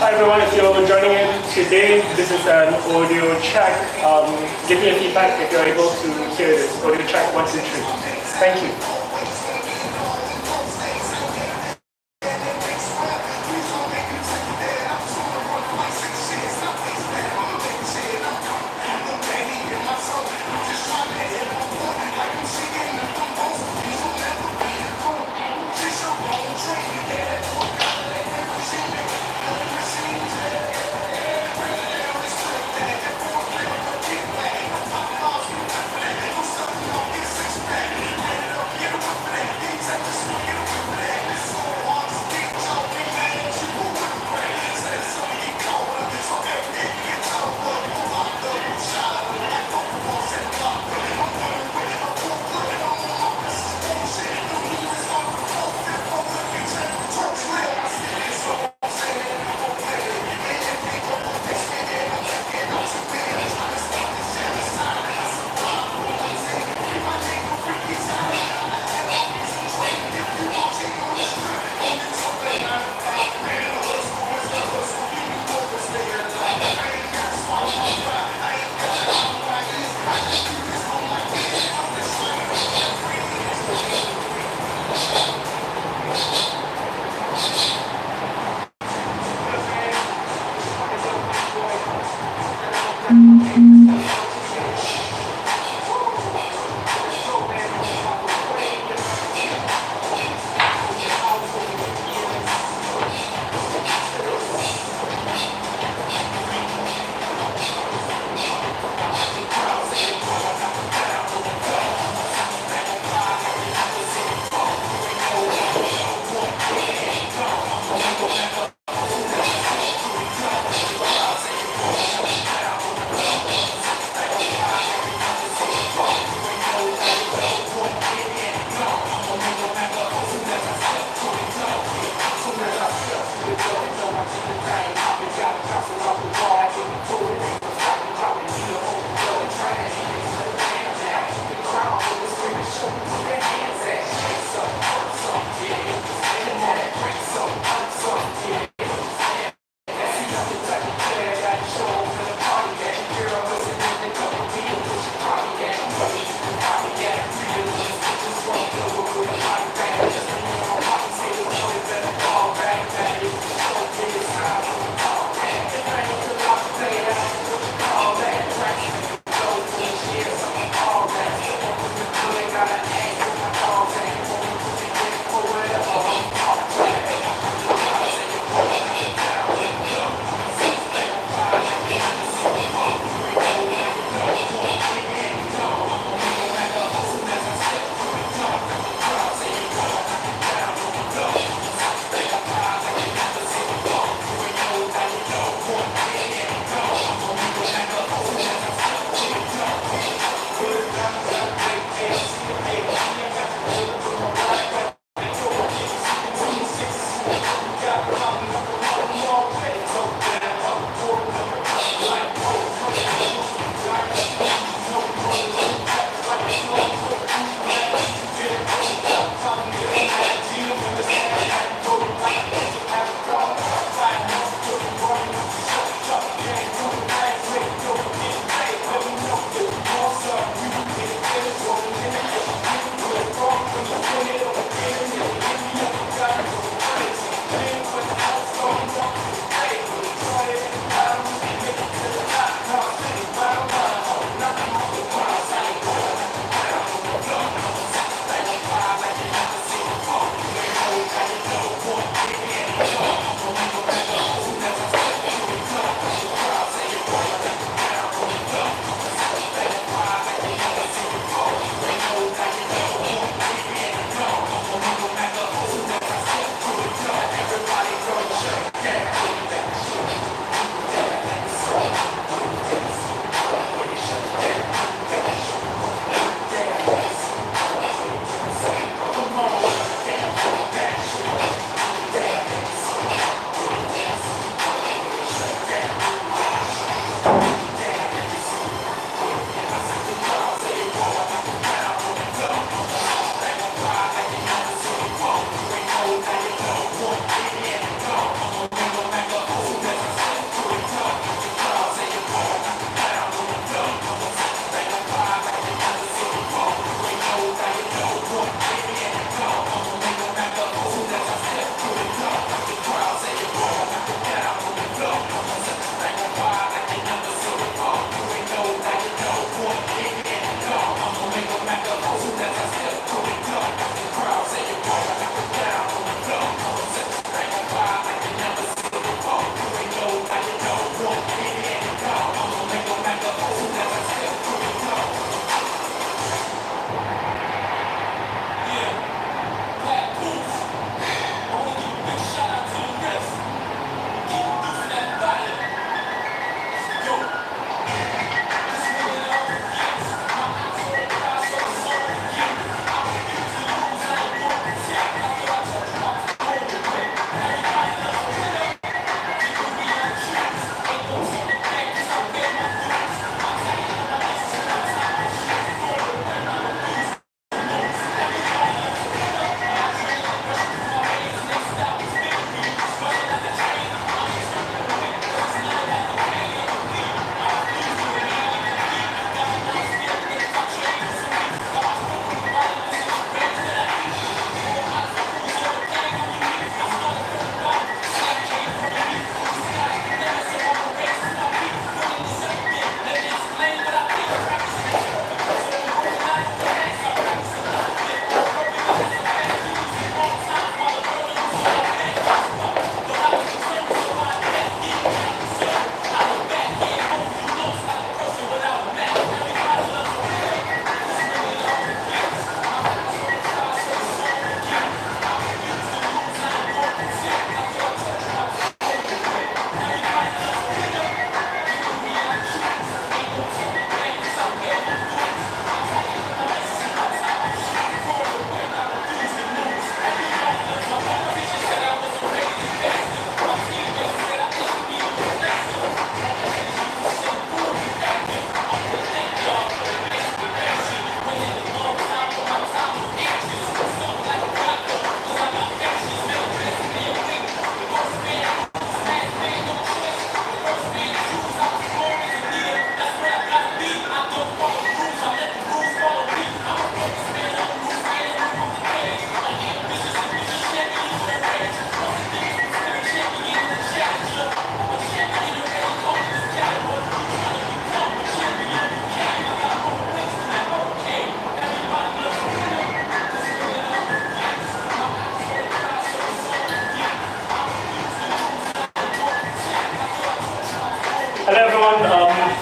Hi everyone, if you're joining in today, this is an audio check. Give me a feedback if you're able to hear this. Audio check 1, 2, 3. Thank you.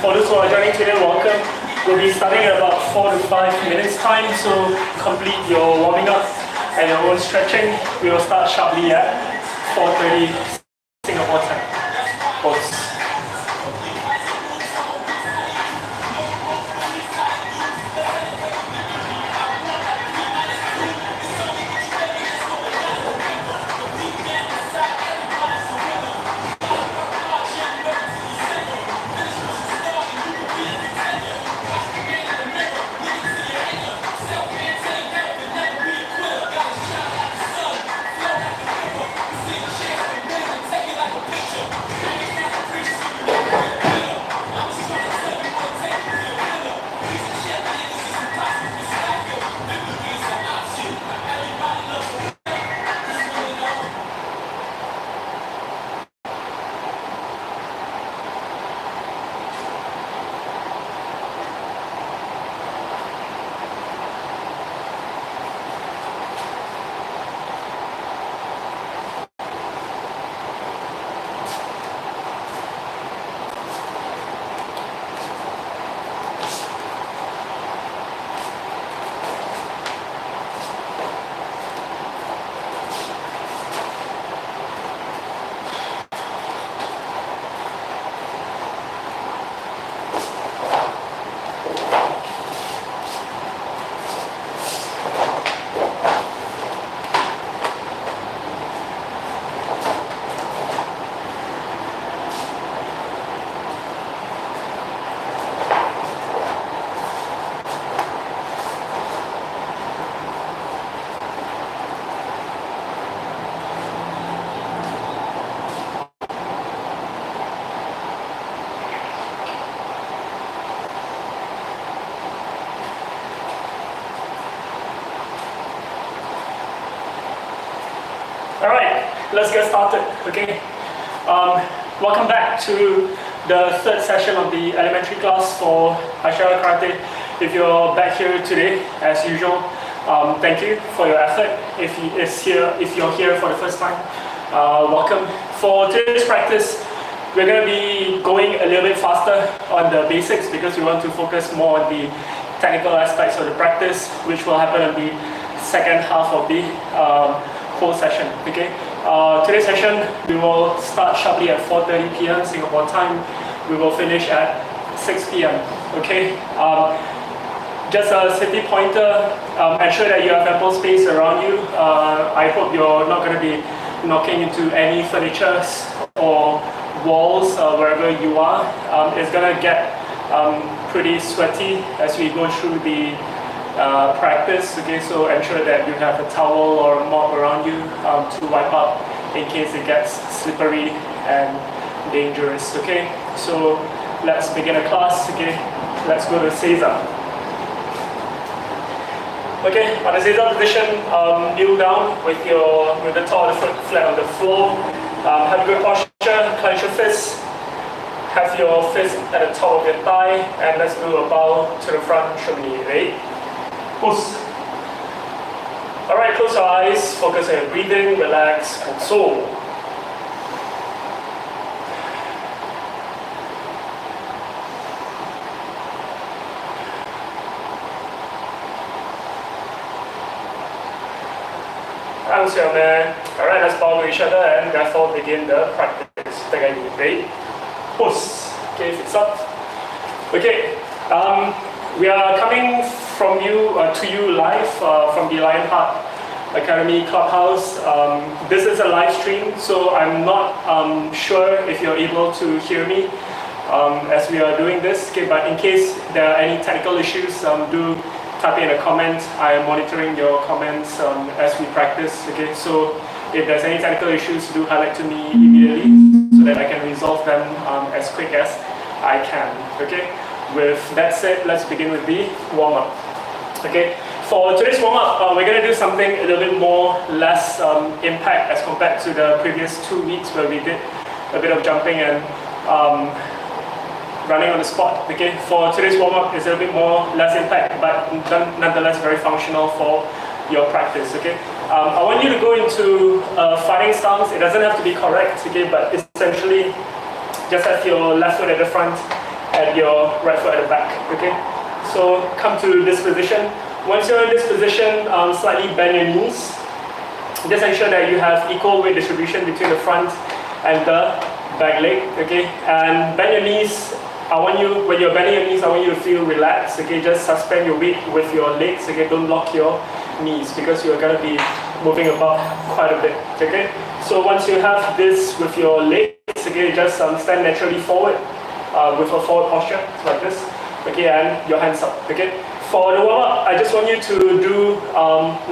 For those who are joining today, welcome. We'll be starting in about 4 to 5 minutes time, so complete your warming up and your own stretching. We will start sharply at 4:30 Singapore time. Pause. Let's get started, okay? Welcome back to the third session of the elementary class for Ashihara Karate. If you're back here today, as usual, thank you for your effort. If you're here for the first time, welcome. For today's practice, we're going to be going a little bit faster on the basics because we want to focus more on the technical aspects of the practice, which will happen in the second half of the whole session, okay? Today's session, we will start sharply at 4:30 p.m. Singapore time. We will finish at 6 p.m. Okay? Just a safety pointer, ensure that you have ample space around you. I hope you're not going to be knocking into any furniture or walls wherever you are. It's going to get pretty sweaty as we go through the practice, okay, so ensure that you have a towel or a mop around you to wipe up in case it gets slippery and dangerous, okay? So let's begin a class, okay? Let's go to Seiza. Okay, on the Seiza position, kneel down with the toe of the foot flat on the floor. Have a good posture, clench your fists. Have your fist at the top of your thigh, and let's do a bow to the front, show me, ready? Push. Alright, close your eyes, focus on your breathing, relax, and so. Alright, let's bow to each other and therefore begin the practice. Ready? Push. Okay, fix up. Okay, we are coming from to you live from the Lionheart Academy Clubhouse. This is a live stream, so I'm not sure if you're able to hear me as we are doing this. Okay, but in case there are any technical issues, do type in a comment. I am monitoring your comments as we practice. Okay, so if there's any technical issues, do highlight to me immediately so that I can resolve them as quick as I can. Okay. With that said, let's begin with the warm-up. Okay, for today's warm-up, we're going to do something a little bit less impact as compared to the previous 2 weeks where we did a bit of jumping and running on the spot. Okay, for today's warm-up, it's a little bit less impact, but nonetheless very functional for your practice. Okay, I want you to go into fighting stance. It doesn't have to be correct. Okay, but essentially just have your left foot at the front and your right foot at the back, okay? So come to this position. Once you're in this position, slightly bend your knees. Just ensure that you have equal weight distribution between the front and the back leg, okay? And bend your knees. When you're bending your knees, I want you to feel relaxed, okay? Just suspend your weight with your legs, okay? Don't lock your knees because you're gonna be moving about quite a bit, okay? So once you have this with your legs, okay, just stand naturally forward with a forward posture, like this, okay? And your hands up, okay? For the warm-up, I just want you to do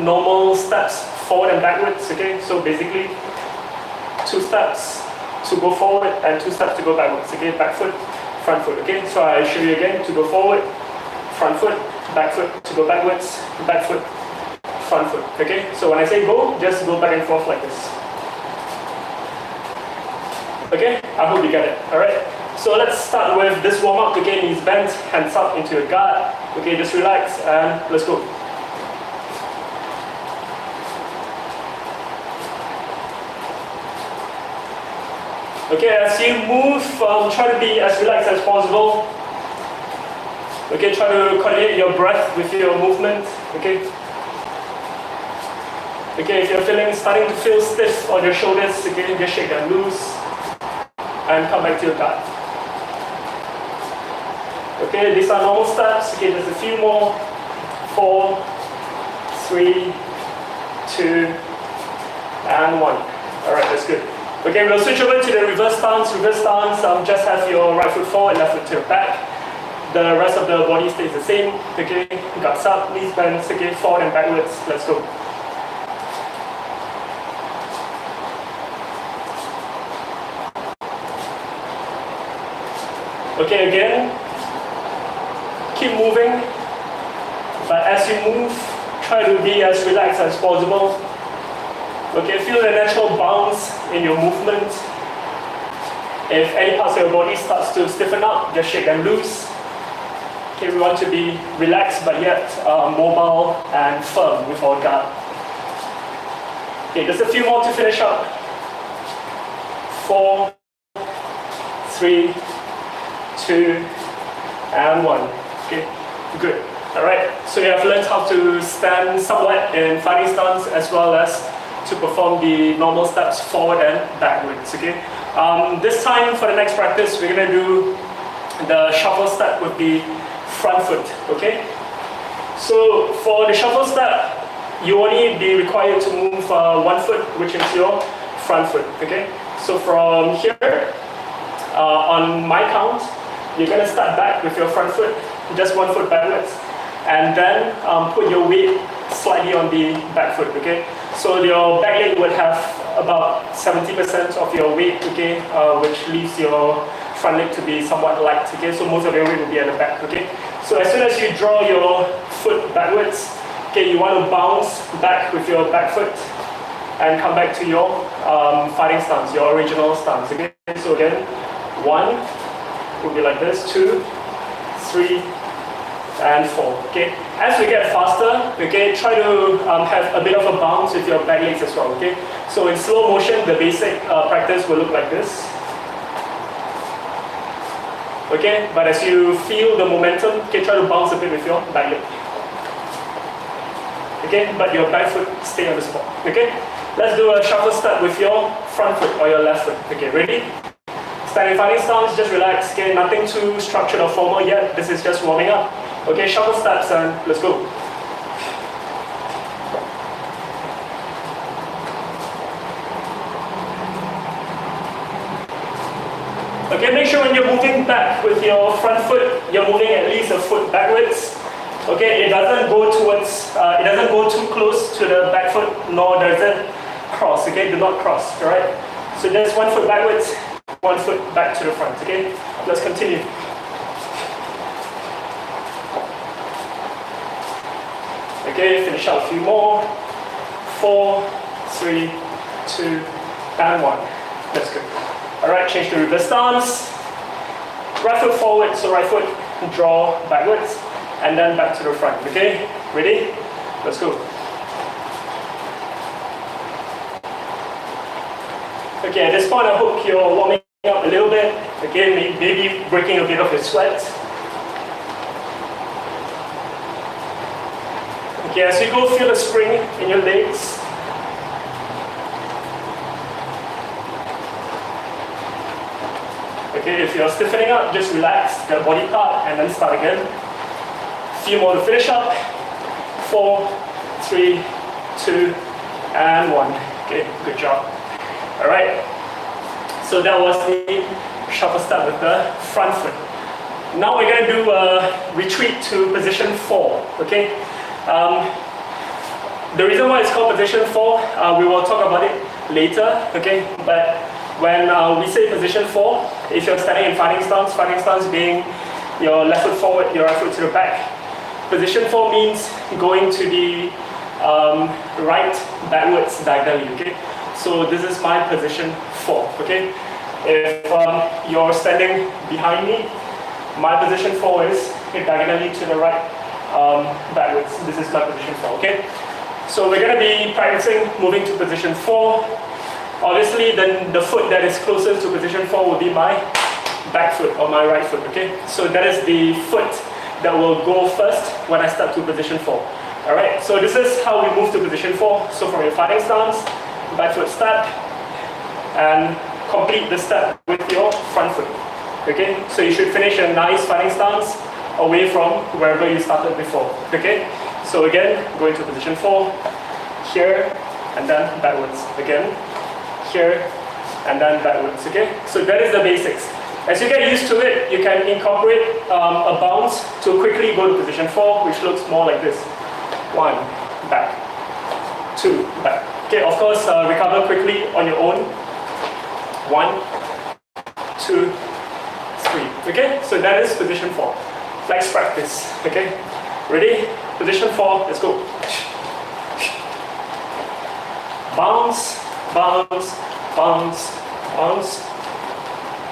normal steps forward and backwards, okay? So basically, 2 steps to go forward and 2 steps to go backwards, okay? Back foot, front foot, okay? So I'll show you again, to go forward, front foot, back foot, to go backwards, back foot, front foot, okay? So when I say go, just go back and forth like this. Okay, I hope you get it, all right? So let's start with this warm-up, okay? Knees bent, hands up into a guard, okay? Just relax and let's go. Okay, as you move, try to be as relaxed as possible. Okay, try to coordinate your breath with your movement, okay? Okay, if you're starting to feel stiff on your shoulders, okay, just shake them loose and come back to your guard. Okay, these are normal steps. Okay, just a few more. 4, 3, 2, and 1. All right, that's good. Okay, we'll switch over to the reverse stance. Reverse stance, just have your right foot forward, left foot to the back. The rest of the body stays the same. Okay, guards up, knees bent, okay, forward and backwards. Let's go. Okay, again, keep moving, but as you move, try to be as relaxed as possible. Okay, feel the natural bounce in your movement. If any parts of your body starts to stiffen up, just shake them loose. Okay, we want to be relaxed but yet mobile and firm with our guard. Okay, just a few more to finish up. 4, 3, 2, and 1. Okay, good. All right, so you have learned how to stand somewhat in fighting stance as well as to perform the normal steps forward and backwards, okay? This time for the next practice, we're gonna do the shuffle step with the front foot, okay? So for the shuffle step, you only be required to move 1 foot, which is your front foot, okay? So from here, on my count, you're gonna start back with your front foot, just 1 foot backwards, and then put your weight slightly on the back foot, okay? So your back leg would have about 70% of your weight, okay, which leaves your front leg to be somewhat light, okay? So most of your weight will be at the back, okay? So as soon as you draw your foot backwards, okay, you want to bounce back with your back foot and come back to your fighting stance, your original stance, okay? So again, 1 will be like this, 2, 3, and 4, okay? As we get faster, okay, try to have a bit of a bounce with your back legs as well, okay? So in slow motion, the basic practice will look like this. Okay, but as you feel the momentum, okay, try to bounce a bit with your back leg. Okay, but your back foot stay on the spot, okay? Let's do a shuffle step with your front foot or your left foot, okay, ready? Standing fighting stance, just relax, okay? Nothing too structured or formal yet, this is just warming up. Okay, shuffle steps and let's go. Okay, make sure when you're moving back with your front foot, you're moving at least a foot backwards. Okay, it doesn't go too close to the back foot, nor does it cross, okay? Do not cross, alright? So just 1 foot backwards, 1 foot back to the front, okay? Let's continue. Okay, finish out a few more. 4, 3, 2, and 1. That's good. All right, change to reverse stance. Right foot forward, so right foot draw backwards, and then back to the front. Okay, ready? Let's go. Okay, at this point, I hope you're warming up a little bit. Okay, maybe breaking a bit of your sweat. Okay, as you go, feel a spring in your legs. Okay, if you're stiffening up, just relax the body part and then start again. A few more to finish up. 4, 3, 2, and 1. Okay, good job. All right. So that was the shuffle step with the front foot. Now we're going to do a retreat to position 4. Okay. The reason why it's called position 4, we will talk about it later. Okay, but when we say position 4, if you're standing in fighting stance being your left foot forward, your right foot to the back. Position 4 means going to the right backwards diagonally. Okay, so this is my position 4. Okay, if you're standing behind me, my position 4 is diagonally to the right backwards. This is my position 4. Okay, so we're going to be practicing moving to position 4. Obviously, then the foot that is closest to position 4 will be my back foot or my right foot. Okay, so that is the foot that will go first when I step to position 4. All right, so this is how we move to position 4. So from your fighting stance, back foot step, and complete the step with your front foot. Okay, so you should finish a nice fighting stance away from wherever you started before. Okay, so again, go into position 4, here, and then backwards. Again, here, and then backwards. Okay, so that is the basics. As you get used to it, you can incorporate a bounce to quickly go to position 4, which looks more like this. 1, back, 2, back. Okay, of course, recover quickly on your own. 1, 2, 3. Okay, so that is position 4. Let's practice. Okay, ready? Position 4, let's go. Bounce, bounce, bounce, bounce.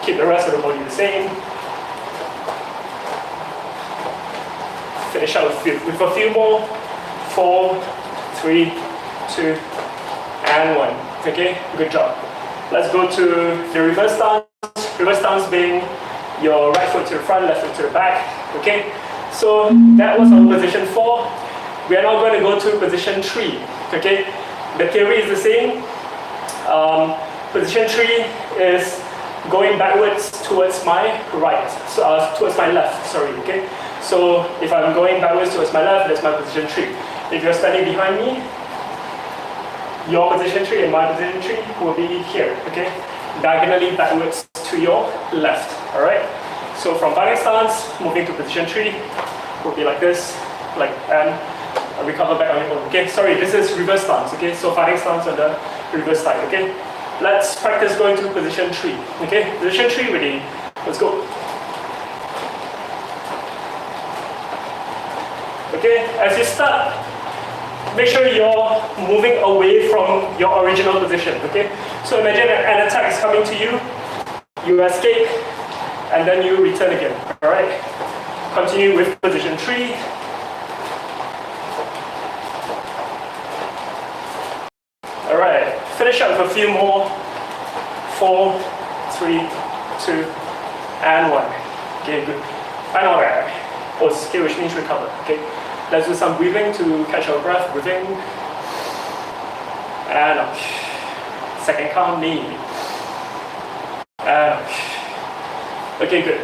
Keep the rest of the body the same. Finish out with a few more. 4, 3, 2, and 1. Okay, good job. Let's go to the reverse stance. Reverse stance being your right foot to the front, left foot to the back. Okay, so that was our position 4. We are now going to go to position 3. Okay, the theory is the same. Position 3 is going backwards towards my right, towards my left, sorry, okay? So if I'm going backwards towards my left, that's my position 3. If you're standing behind me, your position 3 and my position 3 will be here, okay? Diagonally backwards to your left, all right? So from fighting stance, moving to position 3, will be like this, and recover back on your own, okay? Sorry, this is reverse stance, okay? So fighting stance on the reverse side, okay? Let's practice going to position 3. Okay, position 3, ready? Let's go. Okay, as you start, make sure you're moving away from your original position. Okay, so imagine an attack is coming to you, you escape, and then you return again. All right, continue with position 3. All right. Finish up with a few more. 4, 3, 2, and 1. Okay, good. Final round. Pause, okay, which means recover. Okay, let's do some breathing to catch our breath. Breathing. And up. Second count, knee. And up. Okay, good.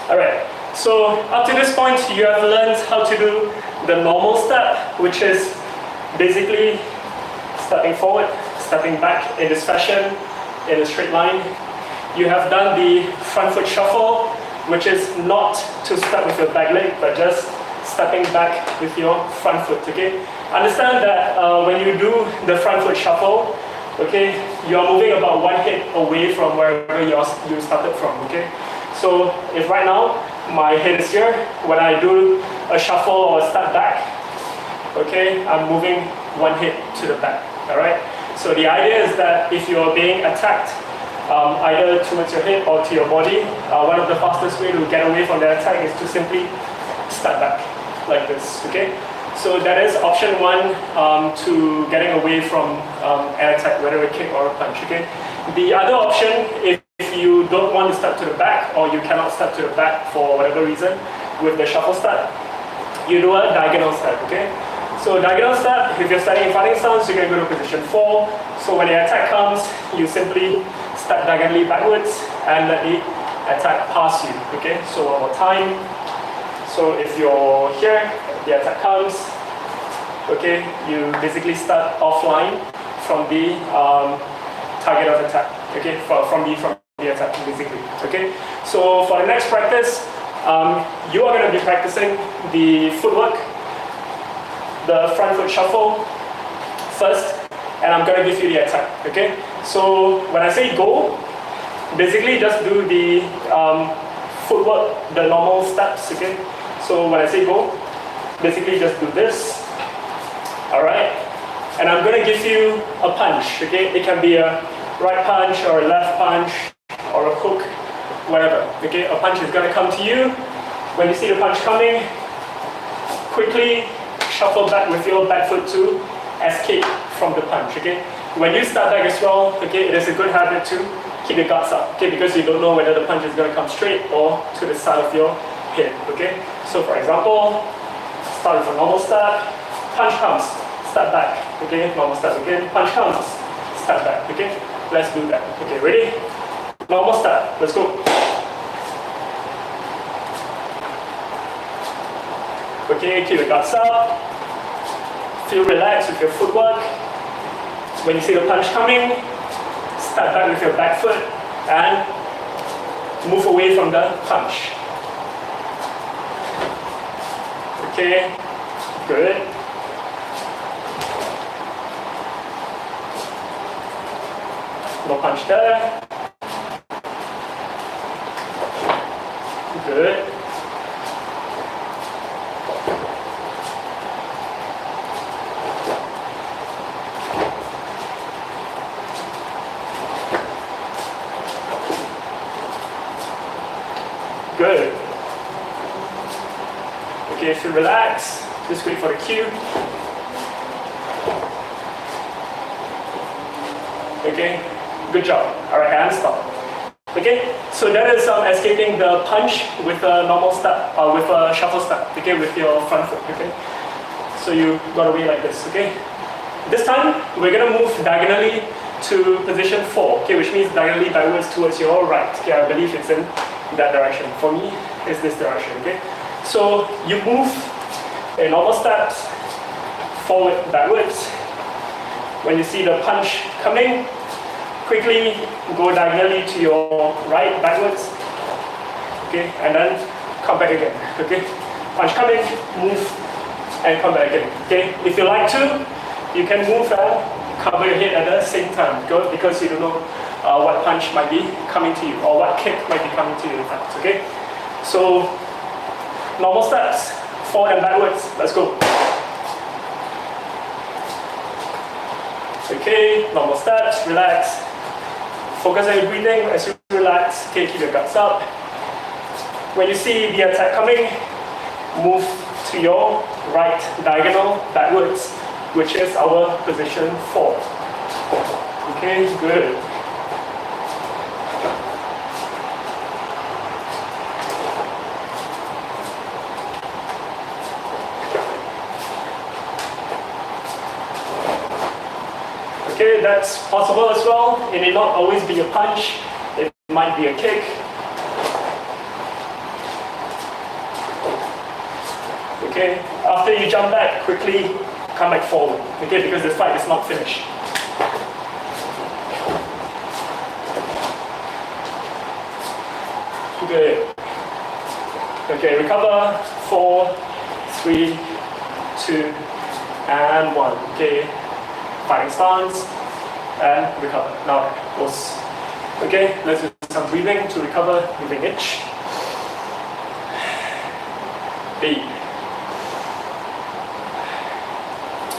Alright, so up to this point, you have learned how to do the normal step, which is basically stepping forward, stepping back in this fashion, in a straight line. You have done the front foot shuffle, which is not to step with your back leg, but just stepping back with your front foot, okay? Understand that when you do the front foot shuffle, okay, you are moving about one hip away from wherever you started from, okay? So if right now, my head is here, when I do a shuffle or a step back, okay, I'm moving one hip to the back, all right? So the idea is that if you're being attacked, either towards your head or to your body, one of the fastest way to get away from the attack is to simply step back, like this, okay? So that is option one to getting away from an attack, whether a kick or a punch, okay? The other option, if if you don't want to step to the back or you cannot step to the back for whatever reason with the shuffle step, you do a diagonal step, okay? So diagonal step, if you're starting in fighting stance, you can go to position 4. So when the attack comes, you simply step diagonally backwards and let the attack pass you, okay? So one more time. So if you're here, the attack comes, okay, you basically start offline from the target of attack, okay, from the attack, basically, okay? So for the next practice, you are going to be practicing the footwork, the front foot shuffle first, and I'm going to give you the attack, okay? So when I say go, basically just do the footwork, the normal steps, okay? So when I say go, basically just do this, all right? And I'm going to give you a punch, okay? It can be a right punch or a left punch or a hook, whatever, okay? A punch is going to come to you. When you see the punch coming, quickly shuffle back with your back foot to escape from the punch, okay? When you start back as well, okay, it is a good habit to keep your guards up, okay? Because you don't know whether the punch is going to come straight or to the side of your head, okay? So for example, start with a normal step, punch comes, step back, okay? Normal step again, punch comes, step back, okay? Let's do that, okay? Ready? Normal step, let's go. Okay, keep your guards up. Feel relaxed with your footwork. When you see the punch coming, step back with your back foot and move away from the punch. Okay, good. No punch there. Good. Good. Okay, if you relax, just wait for the cue. Okay, good job. All right, hands stop. Okay, so that is escaping the punch with a normal step, with a shuffle step, okay, with your front foot, okay? So you got away like this, okay? This time, we're gonna move diagonally to position 4, okay, which means diagonally backwards towards your right. Okay, I believe it's in that direction. For me, it's this direction, okay? So you move in normal steps, forward, backwards. When you see the punch coming, quickly go diagonally to your right, backwards, okay? And then come back again, okay? Punch coming, move, and come back again, okay? If you like to, you can move and cover your head at the same time, because you don't know what punch might be coming to you or what kick might be coming to you in fact, okay? So, normal steps, forward and backwards, let's go. Okay, normal steps, relax. Focus on your breathing as you relax, okay, keep your guts up. When you see the attack coming, move to your right diagonal backwards, which is our position 4. Okay, good. Okay, that's possible as well. It may not always be a punch, it might be a kick. Okay, after you jump back, quickly come back forward, okay, because the fight is not finished. Good. Okay, recover. 4, 3, 2, and 1. Okay, fighting stance, and recover. Now, pause. Okay, let's do some breathing to recover, breathing itch. B.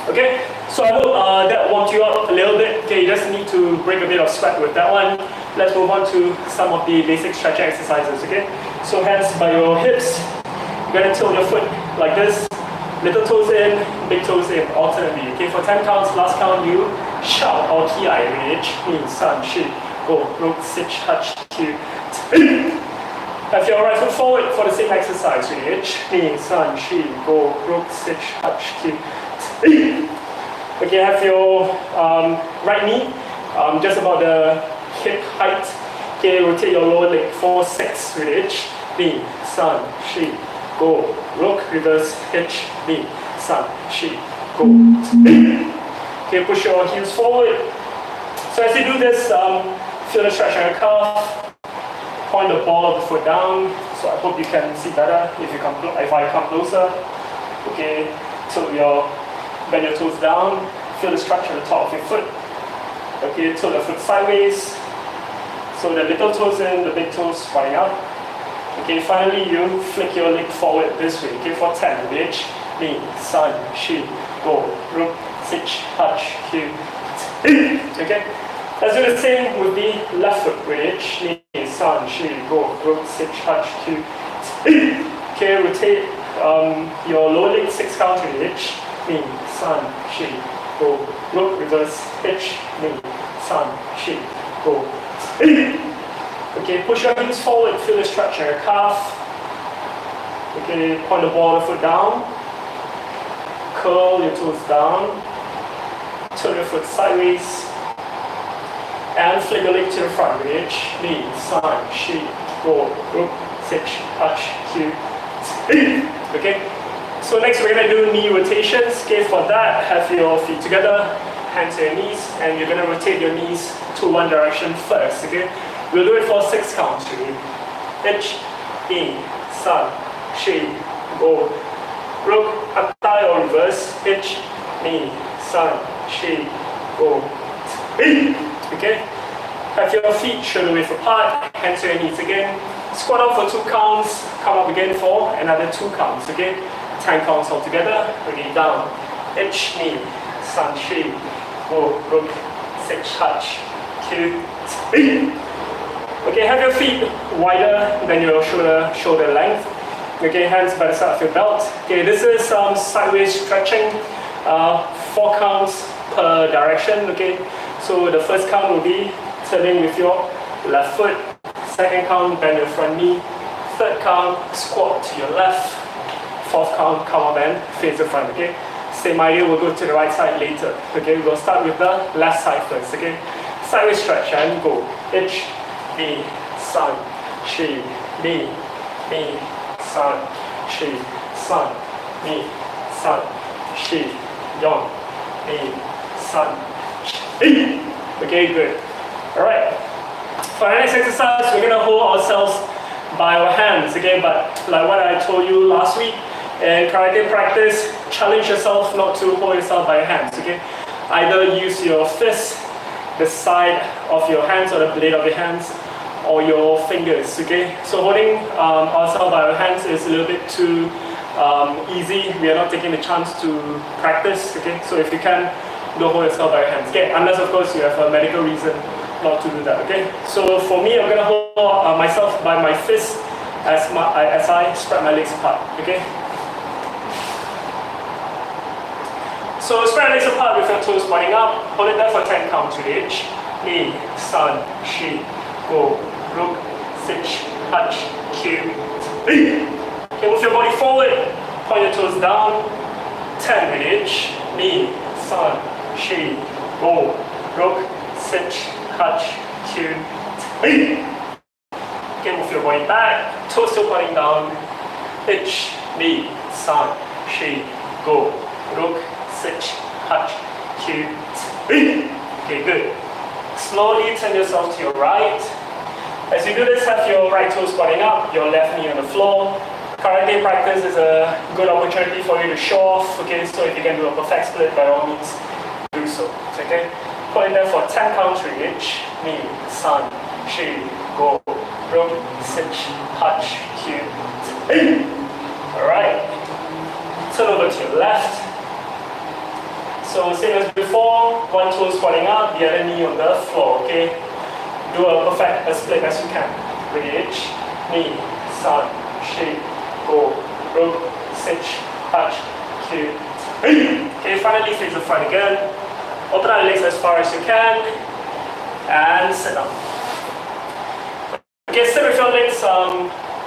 Okay, so I hope that warmed you up a little bit. Okay, you just need to break a bit of sweat with that one. Let's move on to some of the basic stretching exercises, okay? So hands by your hips. You're gonna tilt your foot like this. Little toes in, big toes in, alternately. Okay, for 10 counts, last count you shout or ki, 1, 2, 3, go, rook, sit, touch, Q. Have your right foot forward for the same exercise, reach, knee, sun, shi, go, rook, sit, touch, Q. Okay, have your right knee just about the hip height. Okay, rotate your lower leg, 4, 6, reach, knee, sun, shi, go, rook, reverse, hitch, knee, sun, shi, go. Okay, push your heels forward. So as you do this, feel the stretch on your calf. Point the ball of the foot down. So I hope you can see better if I come closer. Okay, bend your toes down. Feel the stretch on the top of your foot. Okay, tilt the foot sideways. So the little toes in, the big toes pointing out. Okay, finally you flick your leg forward this way. Okay, for 10, reach, knee, sun, shi, go, rook, sit, touch, Q. Okay, let's do the same with the left foot. Reach, knee, sun, shi, go, rook, sit, touch, Q. Okay, rotate your lower leg 6 count. Reach, knee, sun, shi, go, rook, reverse, hitch, knee, sun, shi, go. Okay, push your heels forward, feel the stretch in your calf. Okay, point the ball of the foot down. Curl your toes down. Turn your foot sideways. And flick your leg to the front. Reach, knee, sun, shi, go, rook, sit, touch, Q. Okay, so next we're going to do knee rotations. Okay, for that, have your feet together, hands to your knees, and you're going to rotate your knees to one direction first. Okay. We'll do it for 6 counts. Hitch, knee, sun, shi, go, rook, apply or reverse, hitch, knee, sun, shi, go. Okay? Have your feet shoulder width apart, hands to your knees again. Squat up for 2 counts, come up again for another 2 counts. Okay? 10 counts altogether. Ready, down. Hitch, knee, sun, shi, go, rook, sit, touch, Q. Okay, have your feet wider than your shoulder length. Okay, hands by the side of your belt. Okay, this is some sideways stretching, 4 counts per direction. Okay, so the first count will be turning with your left foot. Second count, bend your front knee. Third count, squat to your left. Fourth count, come up and face the front. Okay, same idea. We'll go to the right side later. Okay, we'll start with the left side first. Okay, sideways stretch and go. Hitch, knee, sun, shi, knee, knee, sun, shi, sun, knee, sun, shi, yon, knee, sun, shi. Okay, good. Alright. For our next exercise, we're going to hold ourselves by our hands. Okay, but like what I told you last week, in karate practice, challenge yourself not to hold yourself by your hands. Okay, either use your fist, the side of your hands or the blade of your hands, or your fingers. Okay, so holding ourselves by our hands is a little bit too easy. We are not taking the chance to practice. Okay, so if you can, don't hold yourself by your hands. Okay, unless of course you have a medical reason not to do that. Okay, so for me, I'm gonna hold myself by my fist as I spread my legs apart. Okay. So spread your legs apart with your toes pointing up. Hold it there for 10 counts. Reach, knee, sun, shi, go, rook, sit, touch, Q. Okay, move your body forward. Point your toes down. 10. Reach, knee, sun, shi, go, rook, sit, touch, Q. Okay, move your body back. Toes still pointing down. Hitch, knee, sun, shi, go, rook, sit, touch, Q. Okay, good. Slowly turn yourself to your right. As you do this, have your right toes pointing up, your left knee on the floor. Karate practice is a good opportunity for you to show off. Okay, so if you can do a perfect split, by all means, do so. Okay, put it there for 10 counts. Reach, knee, sun, shi, go, rook, sit, touch, Q. Alright, turn over to your left. So same as before, one toe squatting up, the other knee on the floor. Okay, do a perfect split as you can. Reach, knee, sun, shi, go, rook, sit, touch, Q. Okay, finally face the front again. Open out the legs as far as you can, and sit down. legs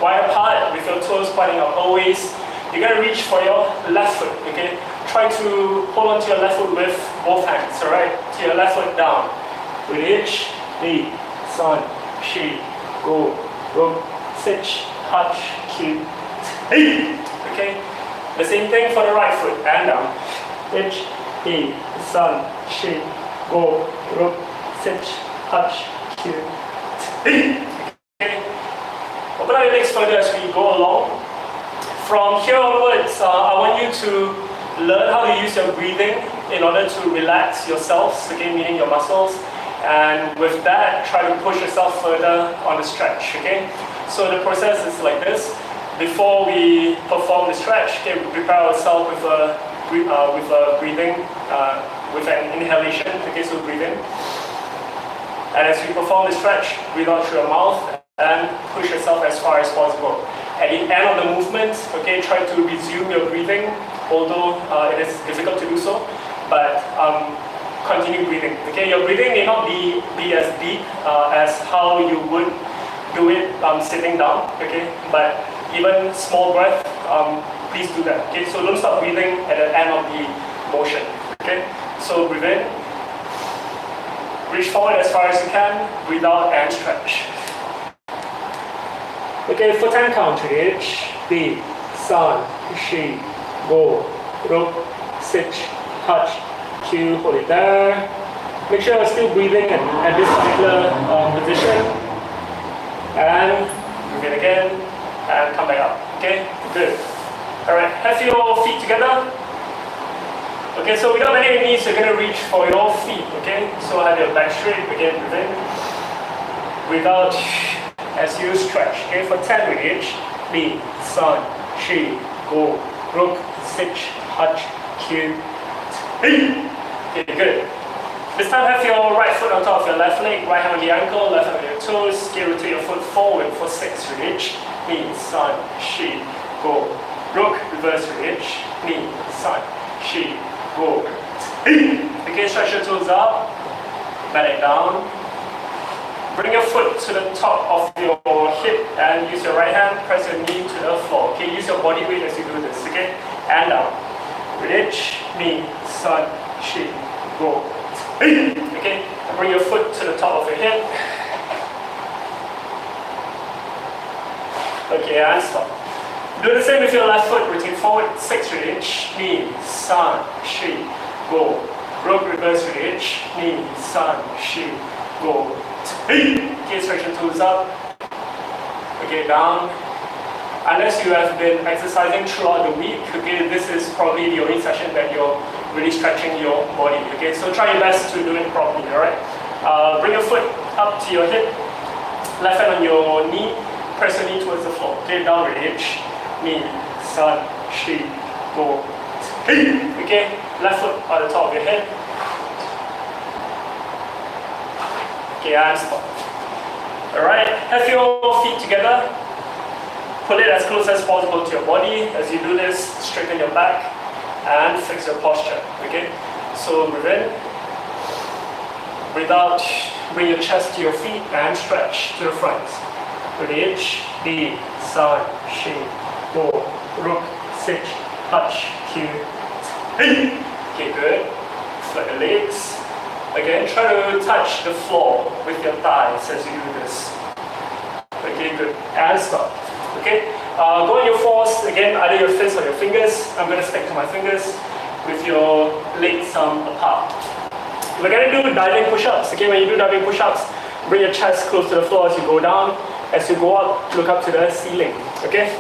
wide apart with your toes pointing out always. You're going to reach for your left foot, okay? Try to hold on to your left foot with both hands, alright? To your left foot down. Reach, Li, San, Shi, Go, Ruk, Sich, Hach, Q, T. Okay? The same thing for the right foot and down. Reach, Li, San, Shi, Go, Ruk, Sich, Hach, Q, T. Okay? Open up your legs further as we go along. From here onwards, I want you to learn how to use your breathing in order to relax yourselves, okay, meaning your muscles. And with that, try to push yourself further on the stretch, okay? So the process is like this. Before we perform the stretch, okay, we prepare ourselves with a breathing, with an inhalation, okay, so breathe in. And as we perform the stretch, breathe out through your mouth and push yourself as far as possible. At the end of the movement, okay, try to resume your breathing, although it is difficult to do so, but continue breathing. Okay, your breathing may not be as deep as how you would do it sitting down, okay, but even small breath, please do that. Okay, so don't stop breathing at the end of the motion. Okay, so breathe in, reach forward as far as you can, breathe out and stretch. Okay, for 10 count, Reach, Li, San, Shi, Go, Ruk, Sich, Hach, Q, hold it there. Make sure you're still breathing at this particular position. And breathe in again, and come back up. Okay, good. Alright, have your feet together. Okay, so without bending your knees, you're going to reach for your feet. Okay, so have your back straight, again, breathe in. Without as you stretch. Okay, for 10 Reach, Li, San, Shi, Go, Ruk, Sich, Hach, Q, T. Okay, good. This time have your right foot on top of your left leg, right hand on the ankle, left hand on your toes. Okay, rotate your foot forward for 6 Reach, Li, San, Shi, Go, Ruk, reverse Reach, Li, San, Shi, Go, T. Okay, stretch your toes up, bend it down. Bring your foot to the top of your hip and use your right hand, press your knee to the floor. Okay, use your body weight as you do this, okay? And down. Reach, Li, San, Shi, Go. Okay, and bring your foot to the top of your hip. Okay, and stop. Do the same with your left foot, rotate forward, 6 Reach, Li, San, Shi, Go. Ruk, reverse Reach, Li, San, Shi, Go. Okay, stretch your toes up. Okay, down. Unless you have been exercising throughout the week, okay, this is probably the only session that you're really stretching your body. Okay, so try your best to do it properly, alright? Bring your foot up to your hip, left hand on your knee, press your knee towards the floor. Okay, down Reach, Li, San, Shi, Go. Okay, left foot on the top of your head. Okay, and stop. Alright, have your feet together. Pull it as close as possible to your body. As you do this, straighten your back and fix your posture. Okay, so breathe in, breathe out, bring your chest to your feet and stretch to the front. Reach, Li, San, Shi, Go, Ruk, Sich, Hach, Q, T. Okay, good. Flat the legs. Again, try to touch the floor with your thighs as you do this. Okay, good. And stop. Okay, go on your fours, again, either your fists or your fingers. I'm going to stick to my fingers with your legs apart. We're going to do diving push-ups. Okay, when you do diving push-ups, bring your chest close to the floor as you go down. As you go up, look up to the ceiling. Okay,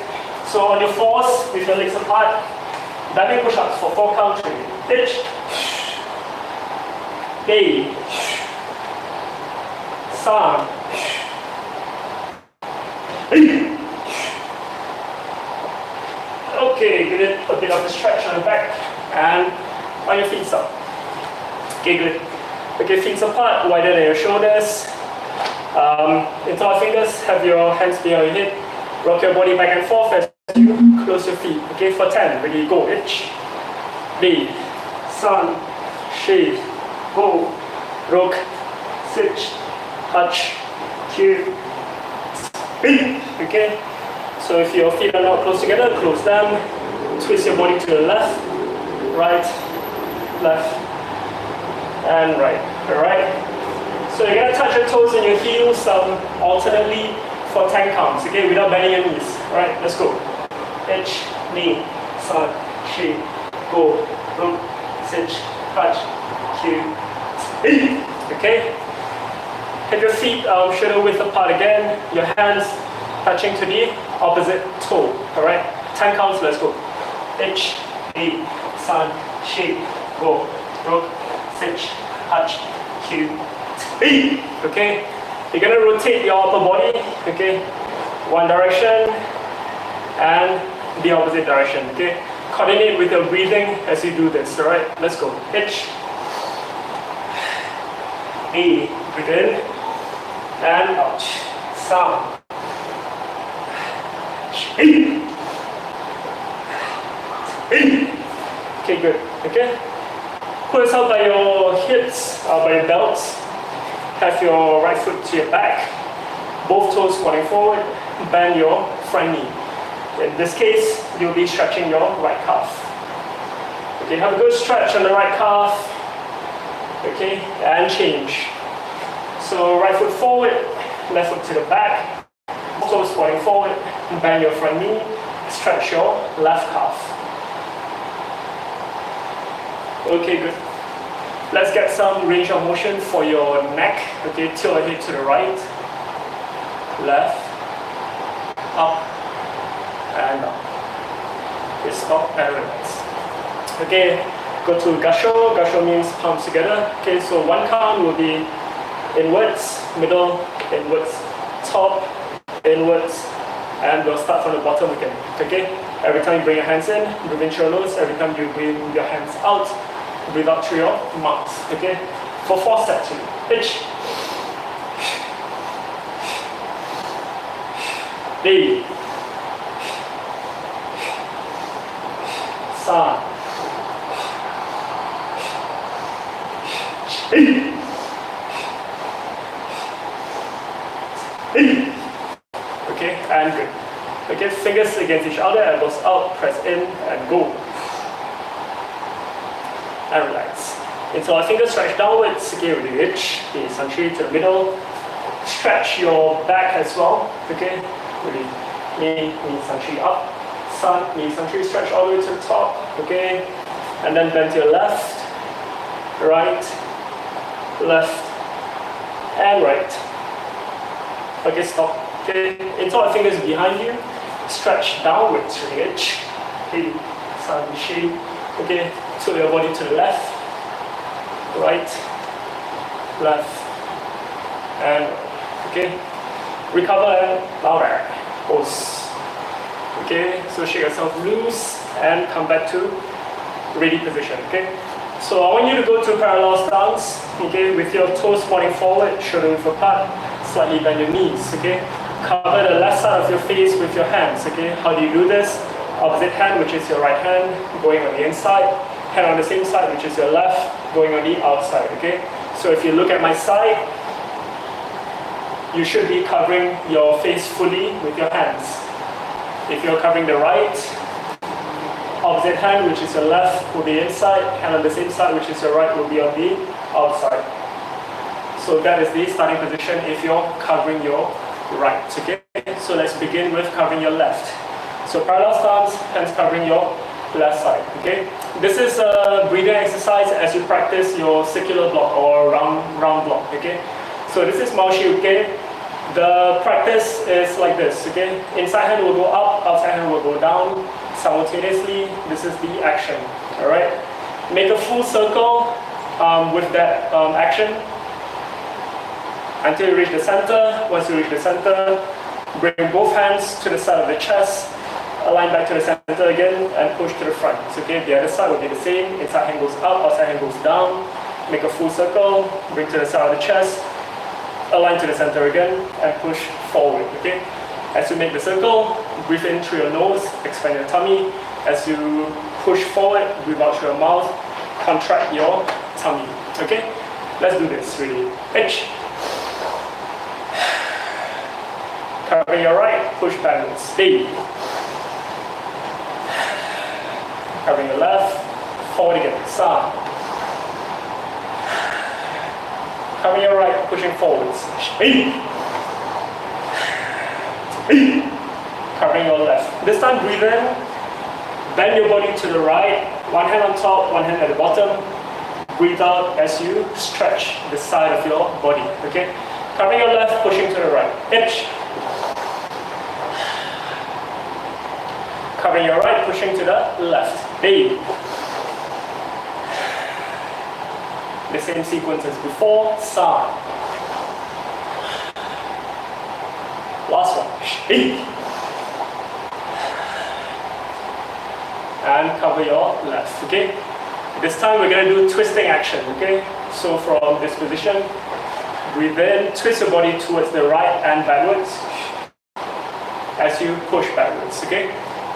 so on your fours, with your legs apart, diving push-ups for 4 count. Pitch. Li, San, okay, good. A bit of a stretch on the back and on your feet up. Okay, good. Okay, feet apart, wider than your shoulders. Interlock fingers, have your hands behind your head. Rock your body back and forth as you close your feet. Okay, for 10, ready, go. Itch, Li, San, Shi, Go, Ruk, Sich, Hach, Q, Okay, so if your feet are not close together, close them. Twist your body to the left, right, left, and right. Alright? So you're going to touch your toes and your heels alternately for 10 counts, okay, without bending your knees. Alright, let's go. Hitch, knee, sun, shi, go, look, sit, touch, cue, okay? Hit your feet shoulder width apart again, your hands touching to the opposite toe, alright? 10 counts, let's go. Hitch, knee, sun, shi, go, look, sit, touch, cue, okay? You're going to rotate your upper body, okay? One direction and the opposite direction, okay? Coordinate with your breathing as you do this, alright? Let's go. Hitch. E. Breathe in. And out. Sound. E. E. Okay, good. Okay? Pull yourself by your hips, by your belts. Have your right foot to your back. Both toes pointing forward. Bend your front knee. In this case, you'll be stretching your right calf. Okay, have a good stretch on the right calf. Okay, and change. So right foot forward, left foot to the back. Toes pointing forward. Bend your front knee. Stretch your left calf. Okay, good. Let's get some range of motion for your neck. Okay, tilt your head to the right, left, up, and down. Okay, stop and relax. Okay, go to gasho. Gasho means palms together. Okay, so one count will be inwards, middle, inwards, top, inwards, and we'll start from the bottom again. Okay, every time you bring your hands in, breathe in through your nose. Every time you bring your hands out, breathe out through your mouth. Okay, for 4 sets. Hitch. D. Sa. E. E. Okay, and good. Okay, fingers against each other, elbows out, press in, and go. And relax. Until our fingers stretch downwards, okay, with the hitch, the sunshine to the middle. Stretch your back as well, okay, with the knee sunshine up. Sun, knee sunshine stretch all the way to the top, okay, and then bend to your left, right, left, and right. Okay, stop. Okay, until our fingers behind you, stretch downwards to the hitch. Okay, sunshine, okay. So your body to the left, right, left, and okay. Recover and louder. Pose. Okay, so shake yourself loose and come back to ready position. Okay, so I want you to go to parallel stance. Okay, with your toes pointing forward, shoulder width apart, slightly bend your knees. Okay, cover the left side of your face with your hands. Okay, how do you do this? Opposite hand, which is your right hand, going on the inside. Hand on the same side, which is your left, going on the outside, okay? So if you look at my side, you should be covering your face fully with your hands. If you're covering the right, opposite hand, which is your left, will be inside. Hand on the same side, which is your right, will be on the outside. So that is the starting position if you're covering your right, okay? So let's begin with covering your left. So parallel stance, hands covering your left side, okay? This is a breathing exercise as you practice your circular block or round block, okay? So this is Maoshi, okay? The practice is like this, okay? Inside hand will go up, outside hand will go down. Simultaneously, this is the action, all right? Make a full circle with that action until you reach the center. Once you reach the center, bring both hands to the side of the chest. Align back to the center again and push to the front. Okay, the other side will be the same. Inside hand goes up, outside hand goes down. Make a full circle, bring to the side of the chest, align to the center again, and push forward. Okay, as you make the circle, breathe in through your nose, expand your tummy. As you push forward, breathe out through your mouth, contract your tummy. Okay, let's do this really. H. Covering your right, push backwards. B. Covering your left, forward again. Sa. Covering your right, pushing forwards. B. B. Covering your left. This time breathe in, bend your body to the right, one hand on top, one hand at the bottom. Breathe out as you stretch the side of your body, okay? Covering your left, pushing to the right. H. Covering your right, pushing to the left. B. The same sequence as before. Sa. Last one. B. And cover your left, okay? This time we're going to do twisting action, okay? So from this position, breathe in, twist your body towards the right and backwards as you push backwards, okay?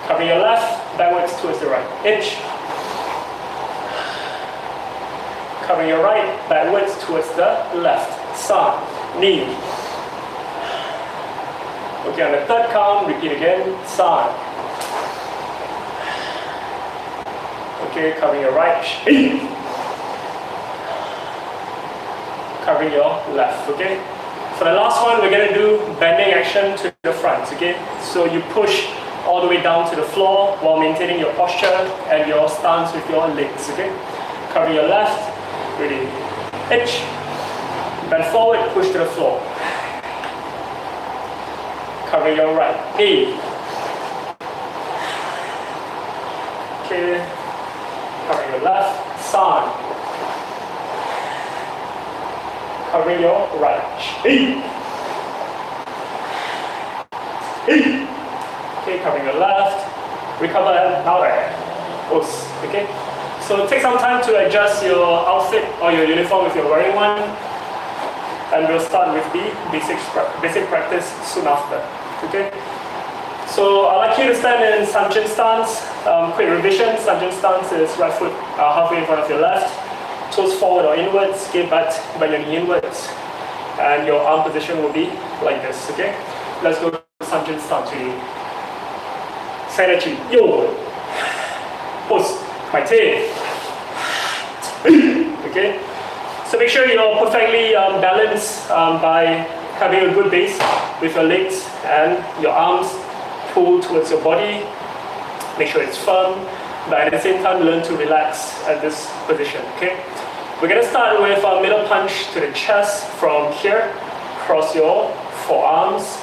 Covering your left, backwards towards the right. H. Covering your right, backwards towards the left. Sa. Knee. Okay, on the third count, repeat again. Sa. Okay, covering your right. Covering your left, okay? For the last one, we're going to do bending action to the front, okay? So you push all the way down to the floor while maintaining your posture and your stance with your legs, okay? Covering your left, ready. H. Bend forward, push to the floor. Covering your right. A. Okay. Covering your left. Side. Covering your right. E. E. Okay, covering your left. Recover now there. Os. Okay. So take some time to adjust your outfit or your uniform if you're wearing one. And we'll start with the basic practice soon after. Okay. So I'd like you to stand in Sanjin stance. Quick revision. Sanjin stance is right foot halfway in front of your left. Toes forward or inwards. Give back, bend your knee inwards. And your arm position will be like this. Okay. Let's go to Sanjin stance. Sanchi. Yo. Pose. My tail. Okay. So make sure you're perfectly balanced by having a good base with your legs and your arms pulled towards your body. Make sure it's firm, but at the same time learn to relax at this position, okay? We're going to start with a middle punch to the chest from here. Cross your forearms,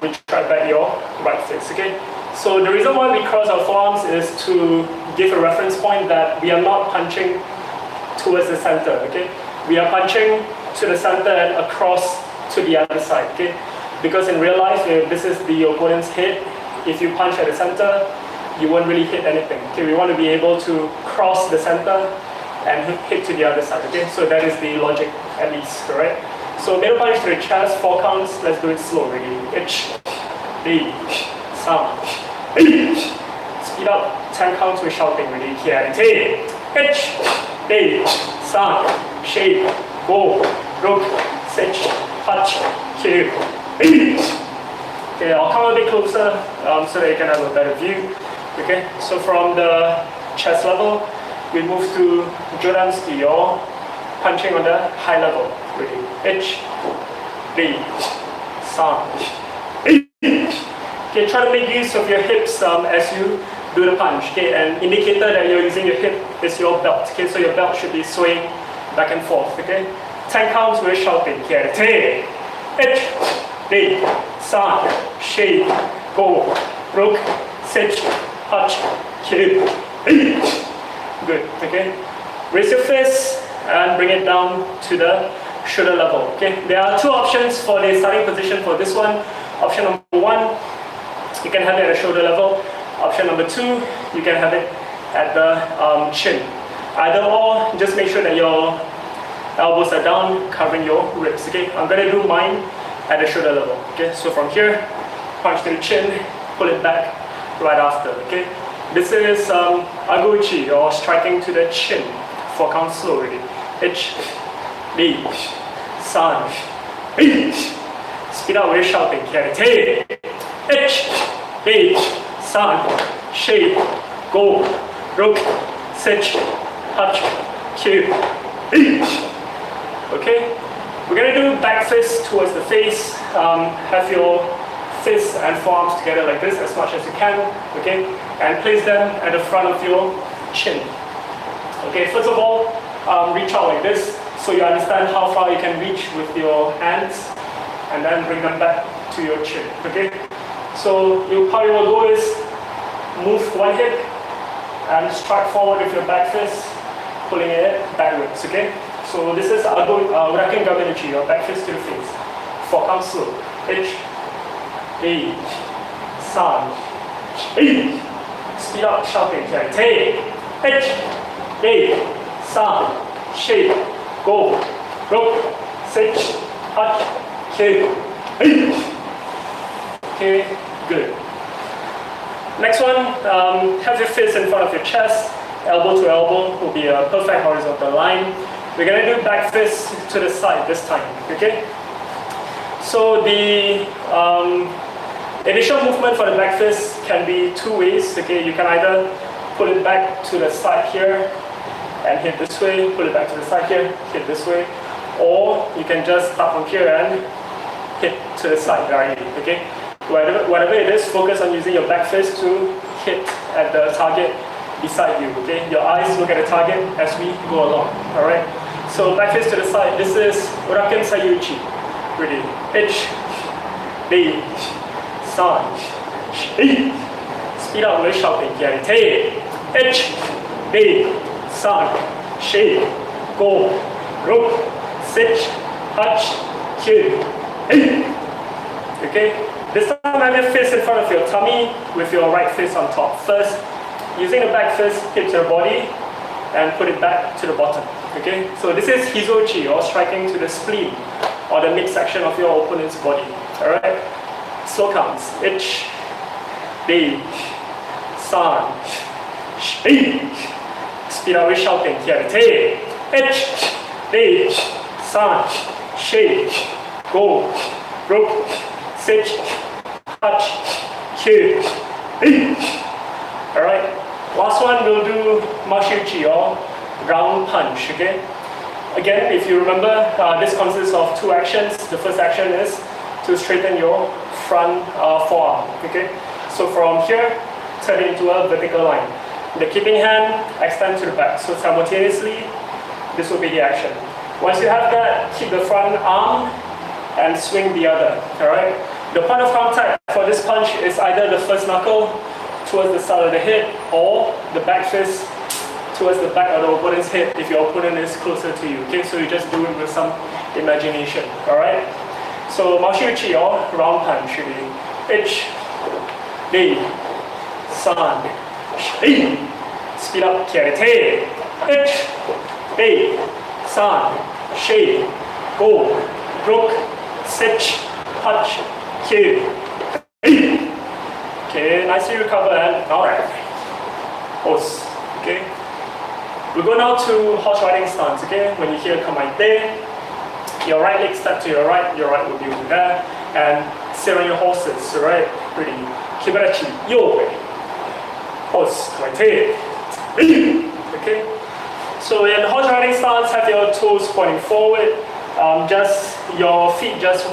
retract back your right fist, okay? So the reason why we cross our forearms is to give a reference point that we are not punching towards the center, okay? We are punching to the center and across to the other side, okay? Because in real life, if this is the opponent's head, if you punch at the center, you won't really hit anything, okay? We want to be able to cross the center and hit to the other side, okay? So that is the logic, at least, alright? So middle punch to the chest, 4 counts, let's do it slow, ready? H, B, sound, speed up, 10 counts with shouting, ready? Here, T, H, B, sound, shape, go, rook, sit, touch, kill. Okay, I'll come a bit closer so that you can have a better view. Okay, so from the chest level, we move to Jodan Steel, punching on the high level. Ready? H, B, sound. Okay, try to make use of your hips as you do the punch. Okay, an indicator that you're using your hip is your belt. Okay, so your belt should be swaying back and forth. Okay, 10 counts with shouting. Here, T, H, B, sound, shape, go, rook, sit, touch, kill. Good. Okay, raise your fist and bring it down to the shoulder level. Okay, there are 2 options for the starting position for this one. Option number 1, you can have it at the shoulder level. Option number 2, you can have it at the chin. Either or, just make sure that your elbows are down, covering your ribs. Okay, I'm going to do mine at the shoulder level. Okay, so from here, punch to the chin, pull it back right after. Okay, this is aguchi, or striking to the chin. 4 counts slow already. H, B, san, B. Speed up with shouting. Karate. H, H, san, shi, go, ruk, sich, hach, kyu, H. Okay? We're going to do back fist towards the face. Have your fists and forearms together like this as much as you can. Okay? And place them at the front of your chin. Okay, first of all, reach out like this so you understand how far you can reach with your hands, and then bring them back to your chin. Okay? So how you will go is move one hip and strike forward with your back fist, pulling it backwards. Okay? So this is Uraken Gaminuchi, your back fist to the face. 4 counts slow. H, H, san, H. Speed up, shouting. Te, H, H, san, shi, go, ruk, sich, hach, kyu, H. Okay, good. Next one, have your fists in front of your chest. Elbow to elbow will be a perfect horizontal line. We're going to do back fist to the side this time, okay? So the initial movement for the back fist can be 2 ways, okay? You can either pull it back to the side here and hit this way, pull it back to the side here, hit this way, or you can just start from here and hit to the side directly, okay? Whatever it is, focus on using your back fist to hit at the target beside you, okay? Your eyes look at the target as we go along, all right? So back fist to the side, this is Uraken Sayuchi. Ready? H, D, san, shi. Speed up with shouting. Te, H, D, san, shi, go, ruk, sich, hach, kyu, okay? This time have your fist in front of your tummy with your right fist on top. First, using the back fist, hit your body and put it back to the bottom. Okay? So this is hizochi, or striking to the spleen, or the midsection of your opponent's body. Alright? Slow counts. H, D, san, shi. Speed up with shouting. Here. Te, H, D, san, shi, go, ruk, sich, hach, kyu, alright, last one we'll do mashuchi, or ground punch, okay? Again, if you remember, this consists of 2 actions. The first action is to straighten your front forearm, okay? So from here, turn it into a vertical line. The keeping hand, extend to the back. So simultaneously, this will be the action. Once you have that, keep the front arm and swing the other, alright? The point of contact for this punch is either the first knuckle towards the side of the head, or the back fist towards the back of the opponent's head if your opponent is closer to you, okay? So you just do it with some imagination, alright? So Mashuchi, or round punch, should be H, D, san, shi. Speed up, Karate. H, D, san, shi, go, ruk, sich, hach, kyu. Okay, nicely recover and alright. Horse. Okay. We go now to horse riding stance, okay? When you hear command there, your right leg step to your right will be over there, and sit on your horses, alright? Ready. Kibarachi, yo way. Horse, kaite. Okay? So in horse riding stance, have your toes pointing forward, just your feet just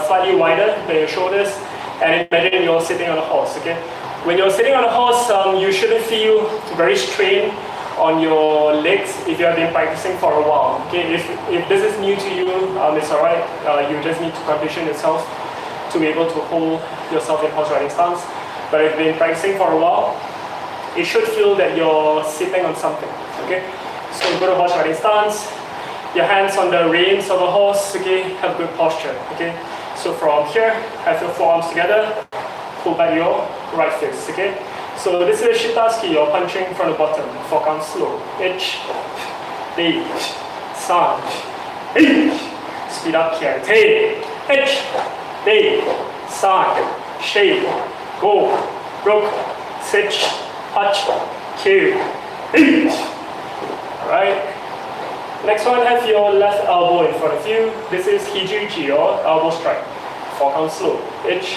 slightly wider than your shoulders, and imagine you're sitting on a horse, okay? When you're sitting on a horse, you shouldn't feel very strained on your legs if you have been practicing for a while, okay? If this is new to you, it's alright. You just need to condition yourself to be able to hold yourself in horse riding stance. But if you've been practicing for a while, it should feel that you're sitting on something, okay? So go to horse riding stance, your hands on the reins of a horse, okay? Have good posture, okay? So from here, have your forearms together, pull back your right fist, okay? So this is Shitaski, you're punching from the bottom, 4 counts slow. H, D, san, H. Speed up here. Te, H, D, san, shi, go, ruk, sich, hach, kyu, H. Alright. Next one, have your left elbow in front of you. This is Hijuchi, or elbow strike. 4 count slow. H,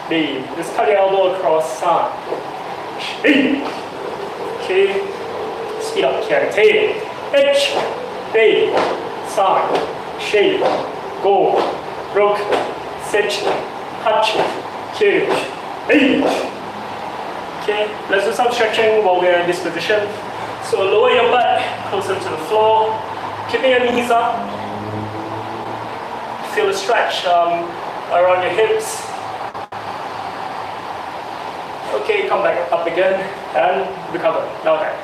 D. Just cut your elbow across, san, E. Okay, speed up, karate. H, D, san, she, go, rook, sit, hutch, Q, E. Okay, let's do some stretching while we're in this position. So lower your butt closer to the floor, keeping your knees up. Feel a stretch around your hips. Okay, come back up again and recover. Now back.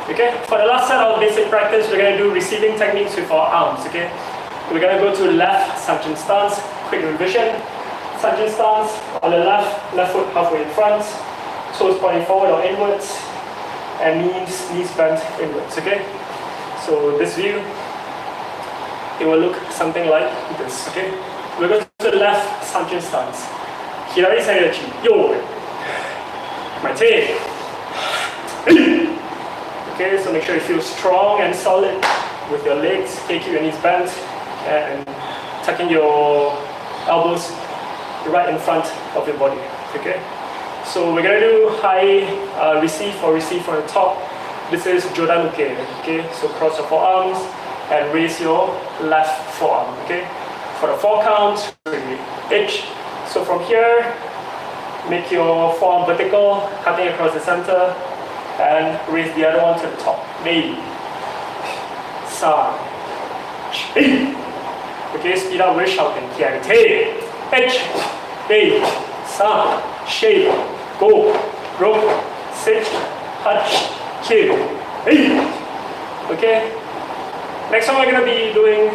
Okay, for the last set of basic practice, we're going to do receiving techniques with our arms. Okay, we're going to go to left Sanjin stance, quick revision. Sanjin stance on the left foot halfway in front, toes pointing forward or inwards, and knees bent inwards. Okay, so this view, it will look something like this. Okay, we're going to the left Sanjin stance. Hirari Saidachi, yo, Maite. Okay, so make sure you feel strong and solid with your legs. Okay, keep your knees bent and tucking your elbows right in front of your body. Okay, so we're gonna do high receive from the top. This is Jodanuke. Okay, so cross your forearms and raise your left forearm. Okay, for the 4 count, H. So from here, make your forearm vertical, cutting across the center, and raise the other one to the top. Mei, San, Chi. Okay, speed up with shouting. Kiagate. H, Mei, San, Shi, Go, Rook, Sit, Hutch, Q. Okay. Next one we're going to be doing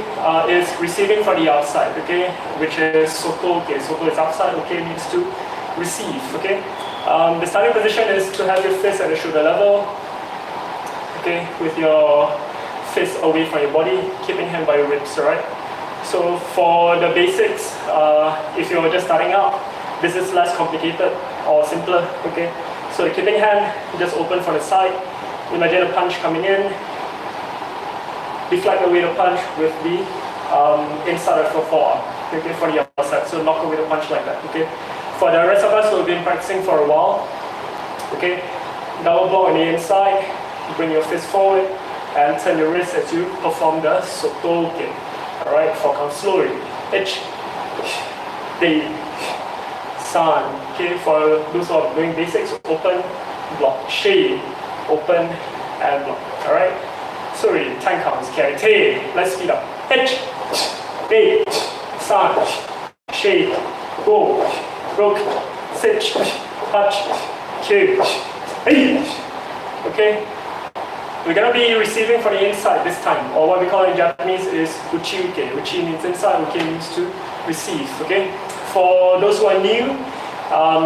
is receiving from the outside, okay, which is Soto. Okay, Soto is outside, okay, means to receive, okay. The starting position is to have your fist at the shoulder level, okay, with your fist away from your body, keeping hand by your ribs, alright. So for the basics, if you're just starting out, this is less complicated or simpler, okay. So the keeping hand, just open from the side, imagine a punch coming in, deflect away the punch with the inside of your forearm, okay, for the outside. So knock away the punch like that, okay. For the rest of us who have been practicing for a while, okay, double block on the inside, bring your fist forward, and turn your wrist as you perform the Soto kick. Alright, 4 count slowly. H, D, San. Okay, for those who are doing basics, open, block, Shi, open, and block. Alright. Sorry, 10 counts. Carry T. Let's speed up. H, D, San, Shi, Go, Rook, Sit, Hutch, Q, H. Okay. We're going to be receiving from the inside this time, or what we call in Japanese is uchi uke. Uchi means inside, uke means to receive. Okay. For those who are new,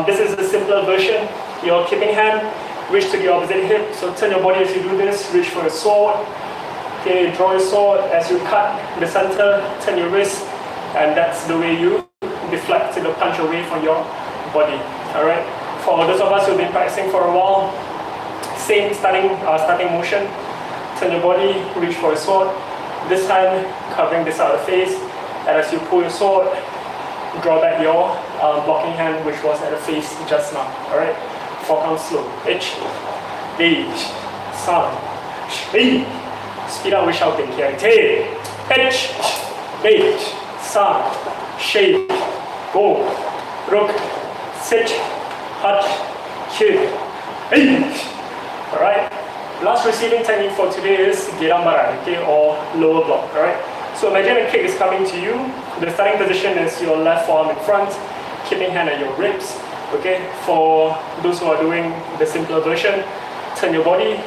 this is a simpler version. Your keeping hand, reach to the opposite hip. So turn your body as you do this. Reach for a sword. Okay, draw your sword as you cut the center. Turn your wrist, and that's the way you deflect the punch away from your body. All right. For those of us who've been practicing for a while, same starting motion. Turn your body, reach for a sword. This hand covering this side of the face, and as you pull your sword, draw back your blocking hand, which was at the face just now. All right. 4 count slow. H, D, San, Shi. Speed up with shouting. Here. T, H, D, San, Shi. Go. Rook. Sit. Hutch. Q. H. Alright, last receiving technique for today is Gerambarai, okay, or lower block, alright. So imagine a kick is coming to you. The starting position is your left forearm in front, keeping hand at your ribs, okay. For those who are doing the simpler version, turn your body,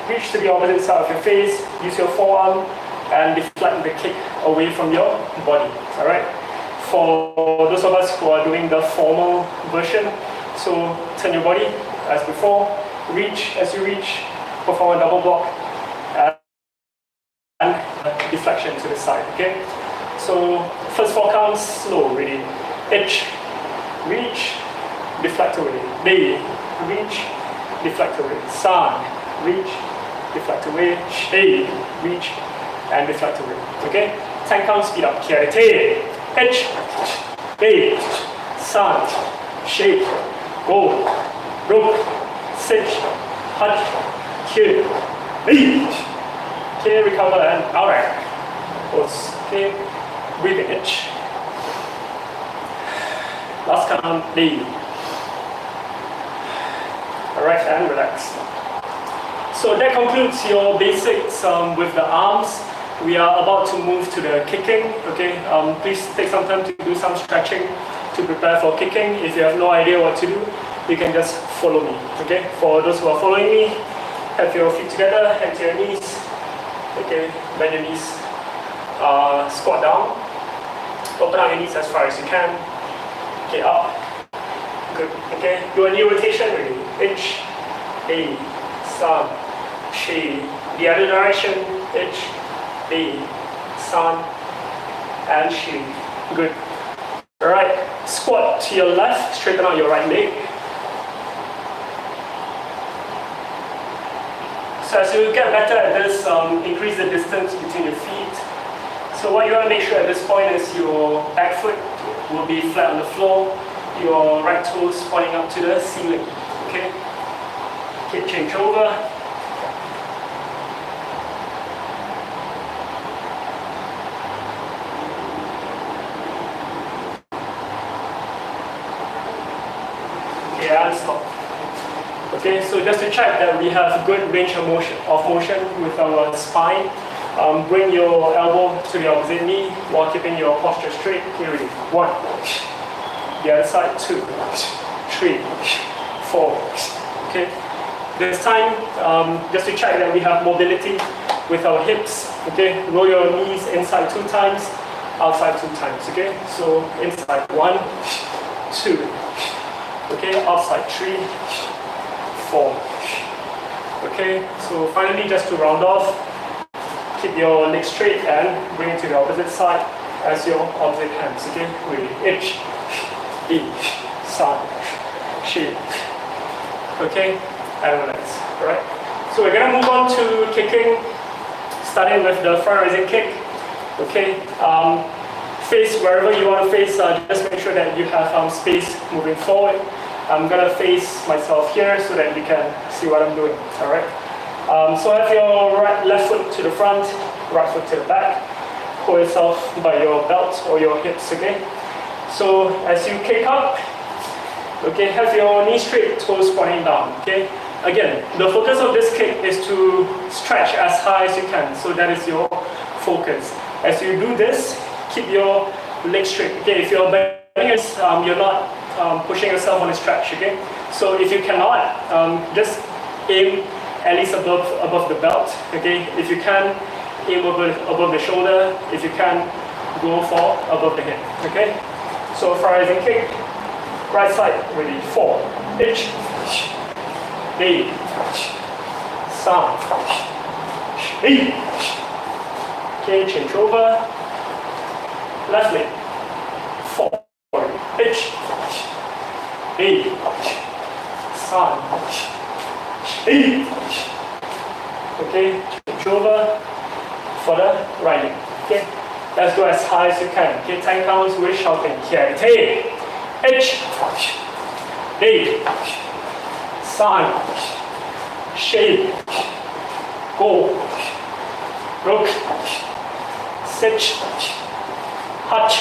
reach to the opposite side of your face, use your forearm, and deflect the kick away from your body, alright. For those of us who are doing the formal version, so turn your body as before, reach as you reach, perform a double block, and deflection to the side, okay? So first 4 counts, slow, ready. H, reach, deflect away. D, reach, deflect away. San, reach, deflect away. Shi, reach, and deflect away, okay? 10 count, speed up. Karate. H, B, san, shake, go, rook, sit, hut, kill, B. Okay, recover and outright. Pose. Okay, breathing H. Last count, D. Alright, and relax. So that concludes your basics with the arms. We are about to move to the kicking. Okay, please take some time to do some stretching to prepare for kicking. If you have no idea what to do, you can just follow me. Okay, for those who are following me, have your feet together, hands to your knees. Okay, bend your knees. Squat down. Open out your knees as far as you can. Okay, up. Good. Okay, do a new rotation. Ready? H, A, san, shi. The other direction. H, A, san, and shi. Good. Alright, squat to your left, straighten out your right leg. So as you get better at this, increase the distance between your feet. So what you want to make sure at this point is your back foot will be flat on the floor, your right toes pointing up to the ceiling. Okay? Okay, change over. Okay, and stop. Okay, so just to check that we have good range of motion with our spine. Bring your elbow to the opposite knee while keeping your posture straight. Here we go. 1. The other side. 2, 3, 4. Okay. This time, just to check that we have mobility with our hips. Okay. Roll your knees inside 2 times, outside 2 times. Okay. So inside 1, 2. Okay. Outside 3, 4. Okay. So finally, just to round off. Keep your legs straight and bring it to the opposite side as your opposite hands. Okay, ready? H, E, san, shi. Okay, and relax. Alright. So we're gonna move on to kicking, starting with the front rising kick. Okay. Face wherever you want to face. Just make sure that you have space moving forward. I'm gonna face myself here so that you can see what I'm doing. Alright. So have your left foot to the front, right foot to the back. Hold yourself by your belt or your hips, okay? So as you kick up, okay, have your knees straight, toes pointing down, okay? Again, the focus of this kick is to stretch as high as you can. So that is your focus. As you do this, keep your legs straight, okay? If you're bending, you're not pushing yourself on a stretch, okay? So if you cannot, just aim at least above the belt, okay? If you can, aim above the shoulder. If you can, go for above the hip, okay? So front rising kick, right side, ready, 4, H, A, san, shi. Okay, change over, left leg, 4, H, A, san, shi. Okay, change over for the right leg. Okay, let's go as high as you can. Okay, 10 counts with shouting. Karate. H, A, san, shi, go, rook, sit, hut,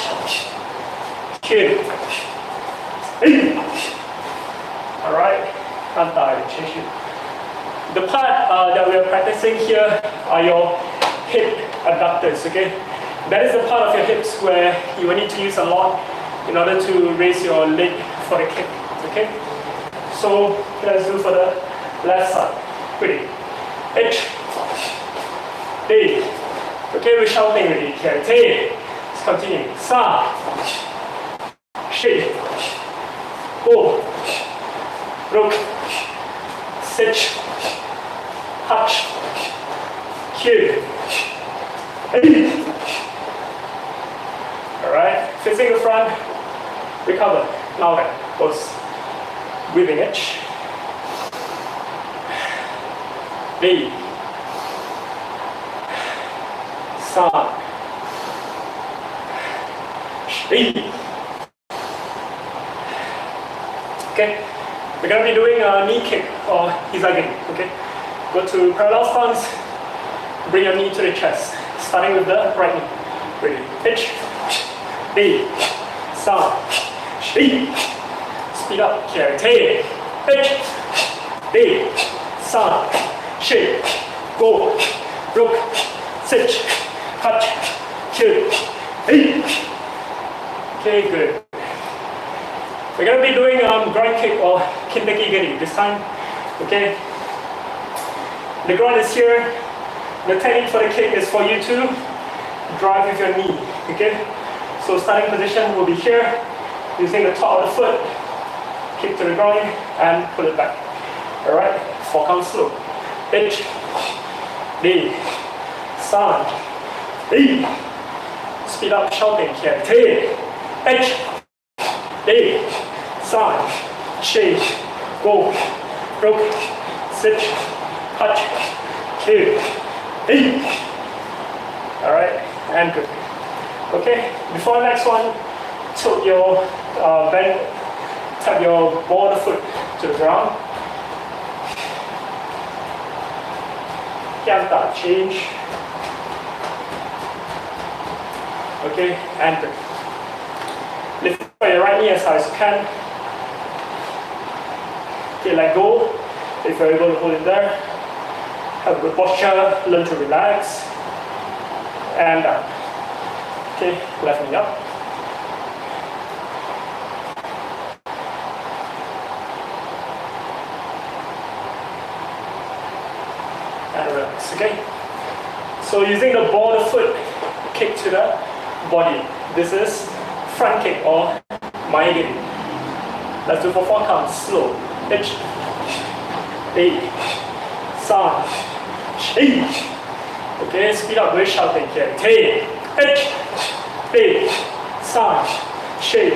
kill. Alright, change it. The part that we are practicing here are your hip abductors, okay? That is the part of your hips where you will need to use a lot in order to raise your leg for the kick, okay? So let's do for the left side. Ready? H, A. Okay, we're shouting ready. Karate. Let's continue. Sa, shi, go, rook, sit, hut, kill. Alright, facing the front, recover. Now then, pose. Breathing H. B. San. Okay, we're going to be doing a knee kick or hizagiri. Okay, go to parallel stance, bring your knee to the chest, starting with the right knee. Ready, pitch, san, speed up, carry, pitch, san, go, rook, sit, touch, kill, okay, good. We're going to be doing groin kick or kindaki giri this time. Okay, the groin is here. The technique for the kick is for you to drive with your knee. Okay, so starting position will be here, using the top of the foot, kick to the groin and pull it back. All right, 4 counts slow. H, D, san, D. Speed up, shouting here. T, H, D, san, shi, go, rook, sit, touch, kill, D. All right, and good. Okay, before the next one, tilt your bend, tap your ball of the foot to the ground. That change. Okay, and good. Lift your right knee as high as you can. Okay, let go. If you're able to hold it there, have a good posture, learn to relax. And down. Okay, left knee up. And relax, okay? So using the ball of the foot, kick to the body. This is front kick or maegiri. Let's do for 4 counts, slow. H, A, san, shi. Okay, speed up, we're shouting here. T, H, A, san, shi,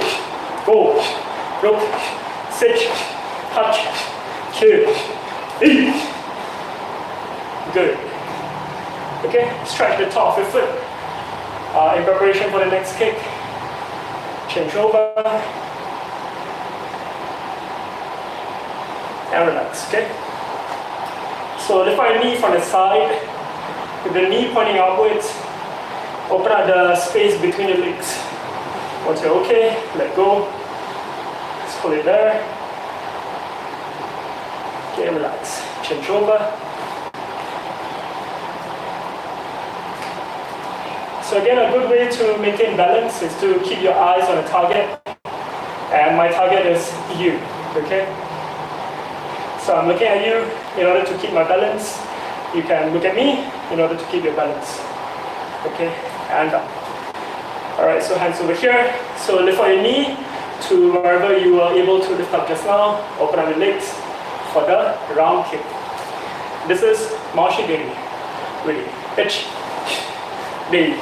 go, rook, sit, touch, kill, E. Good. Okay, stretch the top of your foot. In preparation for the next kick, change over and relax. Okay. So lift your knee from the side, with the knee pointing upwards. Open up the space between your legs. Once you're okay, let go. Just hold it there. Okay, relax. Change over. So again, a good way to maintain balance is to keep your eyes on a target. And my target is you, okay? So I'm looking at you in order to keep my balance. You can look at me in order to keep your balance. Okay, and up. All right, so hands over here. So lift up your knee to wherever you were able to lift up just now. Open up your legs for the round kick. This is Maoshigiri. Ready, H, D,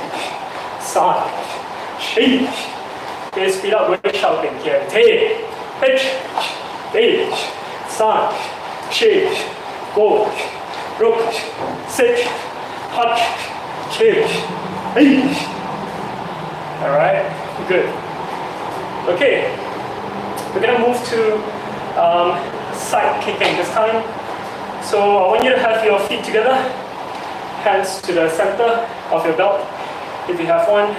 san, shi. Okay, speed up, we're shouting here. T, H, D, san, shi, go, rook, sit, touch, kill, E. All right, good. Okay, we're gonna move to side kicking this time. So I want you to have your feet together, hands to the center of your belt. If you have one,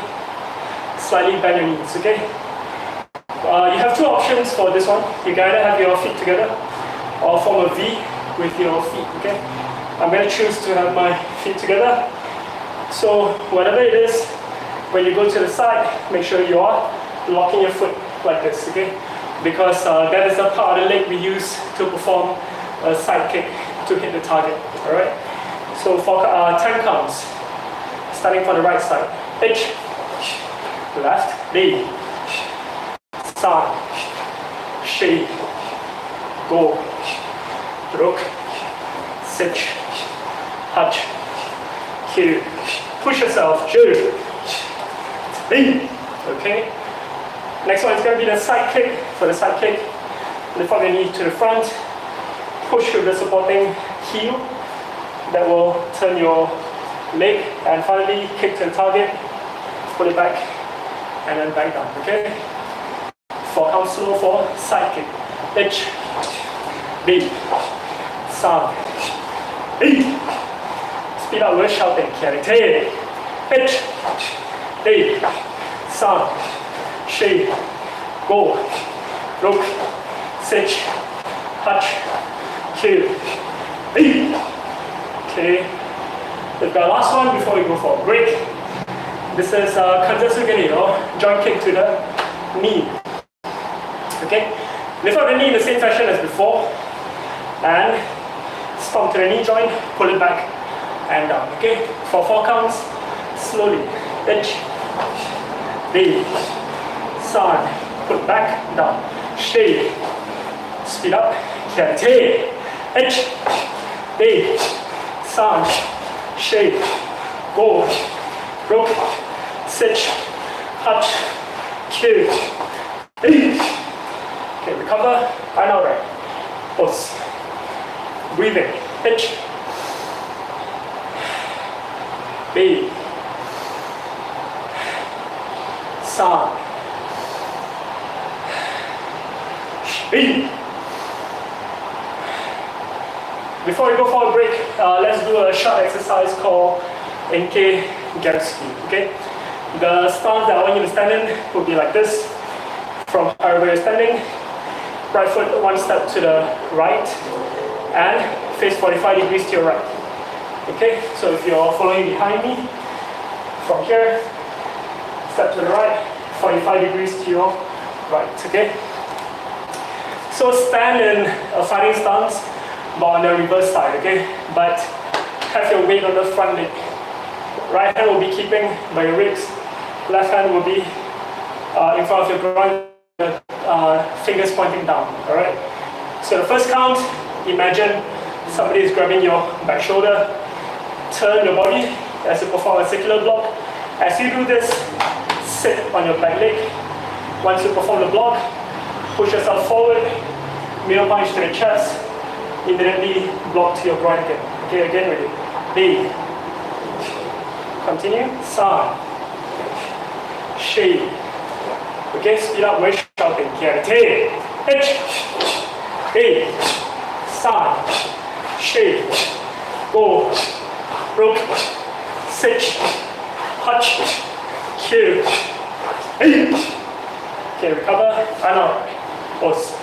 slightly bend your knees, okay? You have 2 options for this one. You can either have your feet together or form a V with your feet, okay? I'm going to choose to have my feet together. So whatever it is, when you go to the side, make sure you are locking your foot like this, okay? Because that is the part of the leg we use to perform a side kick to hit the target, all right? So for 10 counts, starting from the right side. H, left, D, san, shi, go, rook, sit, touch, kill, push yourself, shoot, B. Okay. Next one is going to be the side kick. For the side kick, lift up your knee to the front, push with the supporting heel. That will turn your leg, and finally kick to the target, pull it back and then back down, okay? 4 count slow for side kick. H, B, 3, 8. Speed up with shouting. Karate. H, B, 3, 4, go, look, 6, 8, 9, 8. Okay. We've got last one before we go for a break. This is Kanjasugani, or joint kick to the knee. Okay. Lift up the knee in the same fashion as before, and stomp to the knee joint, pull it back and down. Okay. For 4 counts, slowly. H, B, 3, put back, down. Shade. Speed up. Karate. H, B, 3, shade. Go. Rook. 6, 8, 9, 8. Okay, recover. And now right. Pause. Breathing. H, B, 3, B. Before we go for a break, let's do a short exercise called NK Gatsuki. Okay? The stance that I want you to stand in will be like this. From however you're standing, right foot 1 step to the right, and face 45 degrees to your right. Okay? So if you're following behind me, from here, step to the right, 45 degrees to your right. Okay? So stand in a fighting stance, but on the reverse side, okay? But have your weight on the front leg. Right hand will be keeping by your ribs. Left hand will be in front of your groin, fingers pointing down, all right? So the first count, imagine somebody is grabbing your back shoulder. Turn your body as you perform a circular block. As you do this, sit on your back leg. Once you perform the block, push yourself forward, middle punch to the chest, immediately block to your groin again. Okay, again ready. B. Continue. 3. Shade. Okay, speed up with shouting. Karate. H. B. 3. Shade. Go. Rook. 6. 8. 9. 8. Okay, recover. And out. Pause.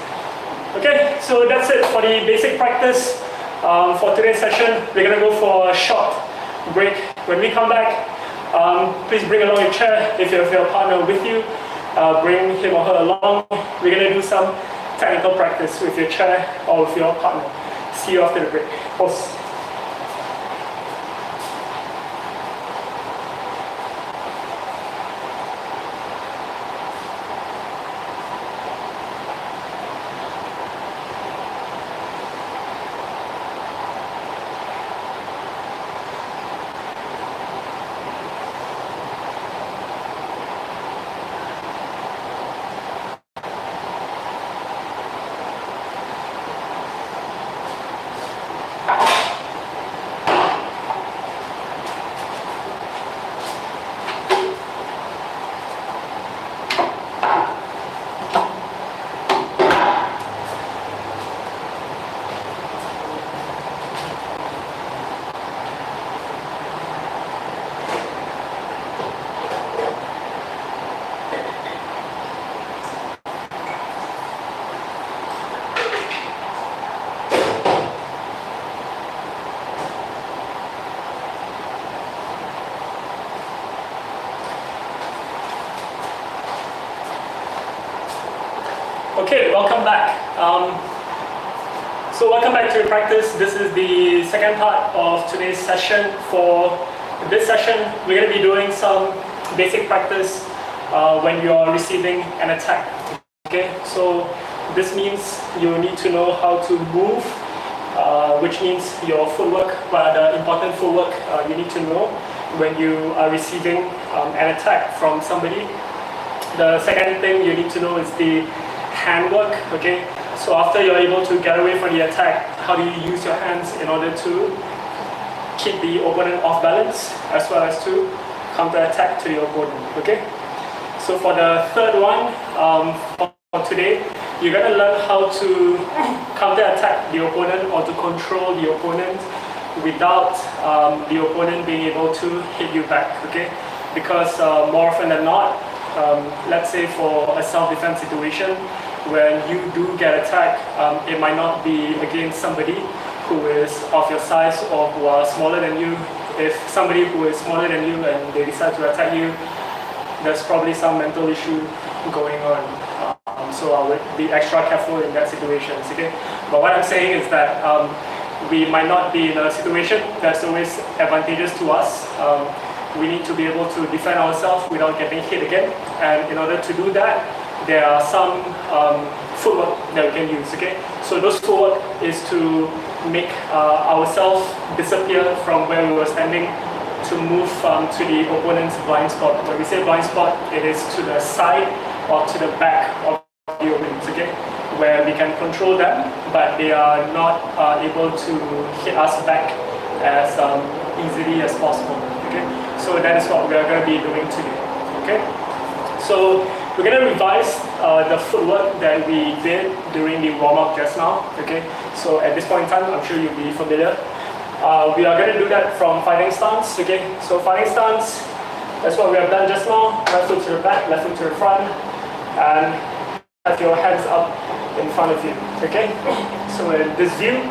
Okay, so that's it for the basic practice. For today's session, we're going to go for a short break. When we come back, please bring along your chair. If you have your partner with you, bring him or her along. We're going to do some technical practice with your chair or with your partner. See you after the break. Pause. Okay, welcome back. So welcome back to your practice. This is the second part of today's session. For this session, we're going to be doing some basic practice when you're receiving an attack. Okay, so this means you need to know how to move, which means your footwork, but the important footwork you need to know when you are receiving an attack from somebody. The second thing you need to know is the handwork. Okay, so after you're able to get away from the attack, how do you use your hands in order to keep the opponent off balance, as well as to counter attack to the opponent. Okay, So for the third one, for today, you're going to learn how to counter-attack the opponent or to control the opponent without the opponent being able to hit you back, okay? Because more often than not, let's say for a self-defense situation, when you do get attacked, it might not be against somebody who is of your size or who are smaller than you. If somebody who is smaller than you and they decide to attack you, there's probably some mental issue going on. So I would be extra careful in that situation, okay? But what I'm saying is that we might not be in a situation that's always advantageous to us. We need to be able to defend ourselves without getting hit again. And in order to do that, there are some footwork that we can use, okay? So those footwork is to make ourselves disappear from where we were standing to move to the opponent's blind spot. When we say blind spot, it is to the side or to the back of the opponent, okay? Where we can control them, but they are not able to hit us back as easily as possible, okay? So that is what we are going to be doing today, okay? So we're going to revise the footwork that we did during the warm-up just now, okay? So at this point in time, I'm sure you'll be familiar. We are going to do that from fighting stance, okay? So fighting stance, that's what we have done just now. Left foot to the back, left foot to the front, and have your hands up in front of you, okay? So in this view,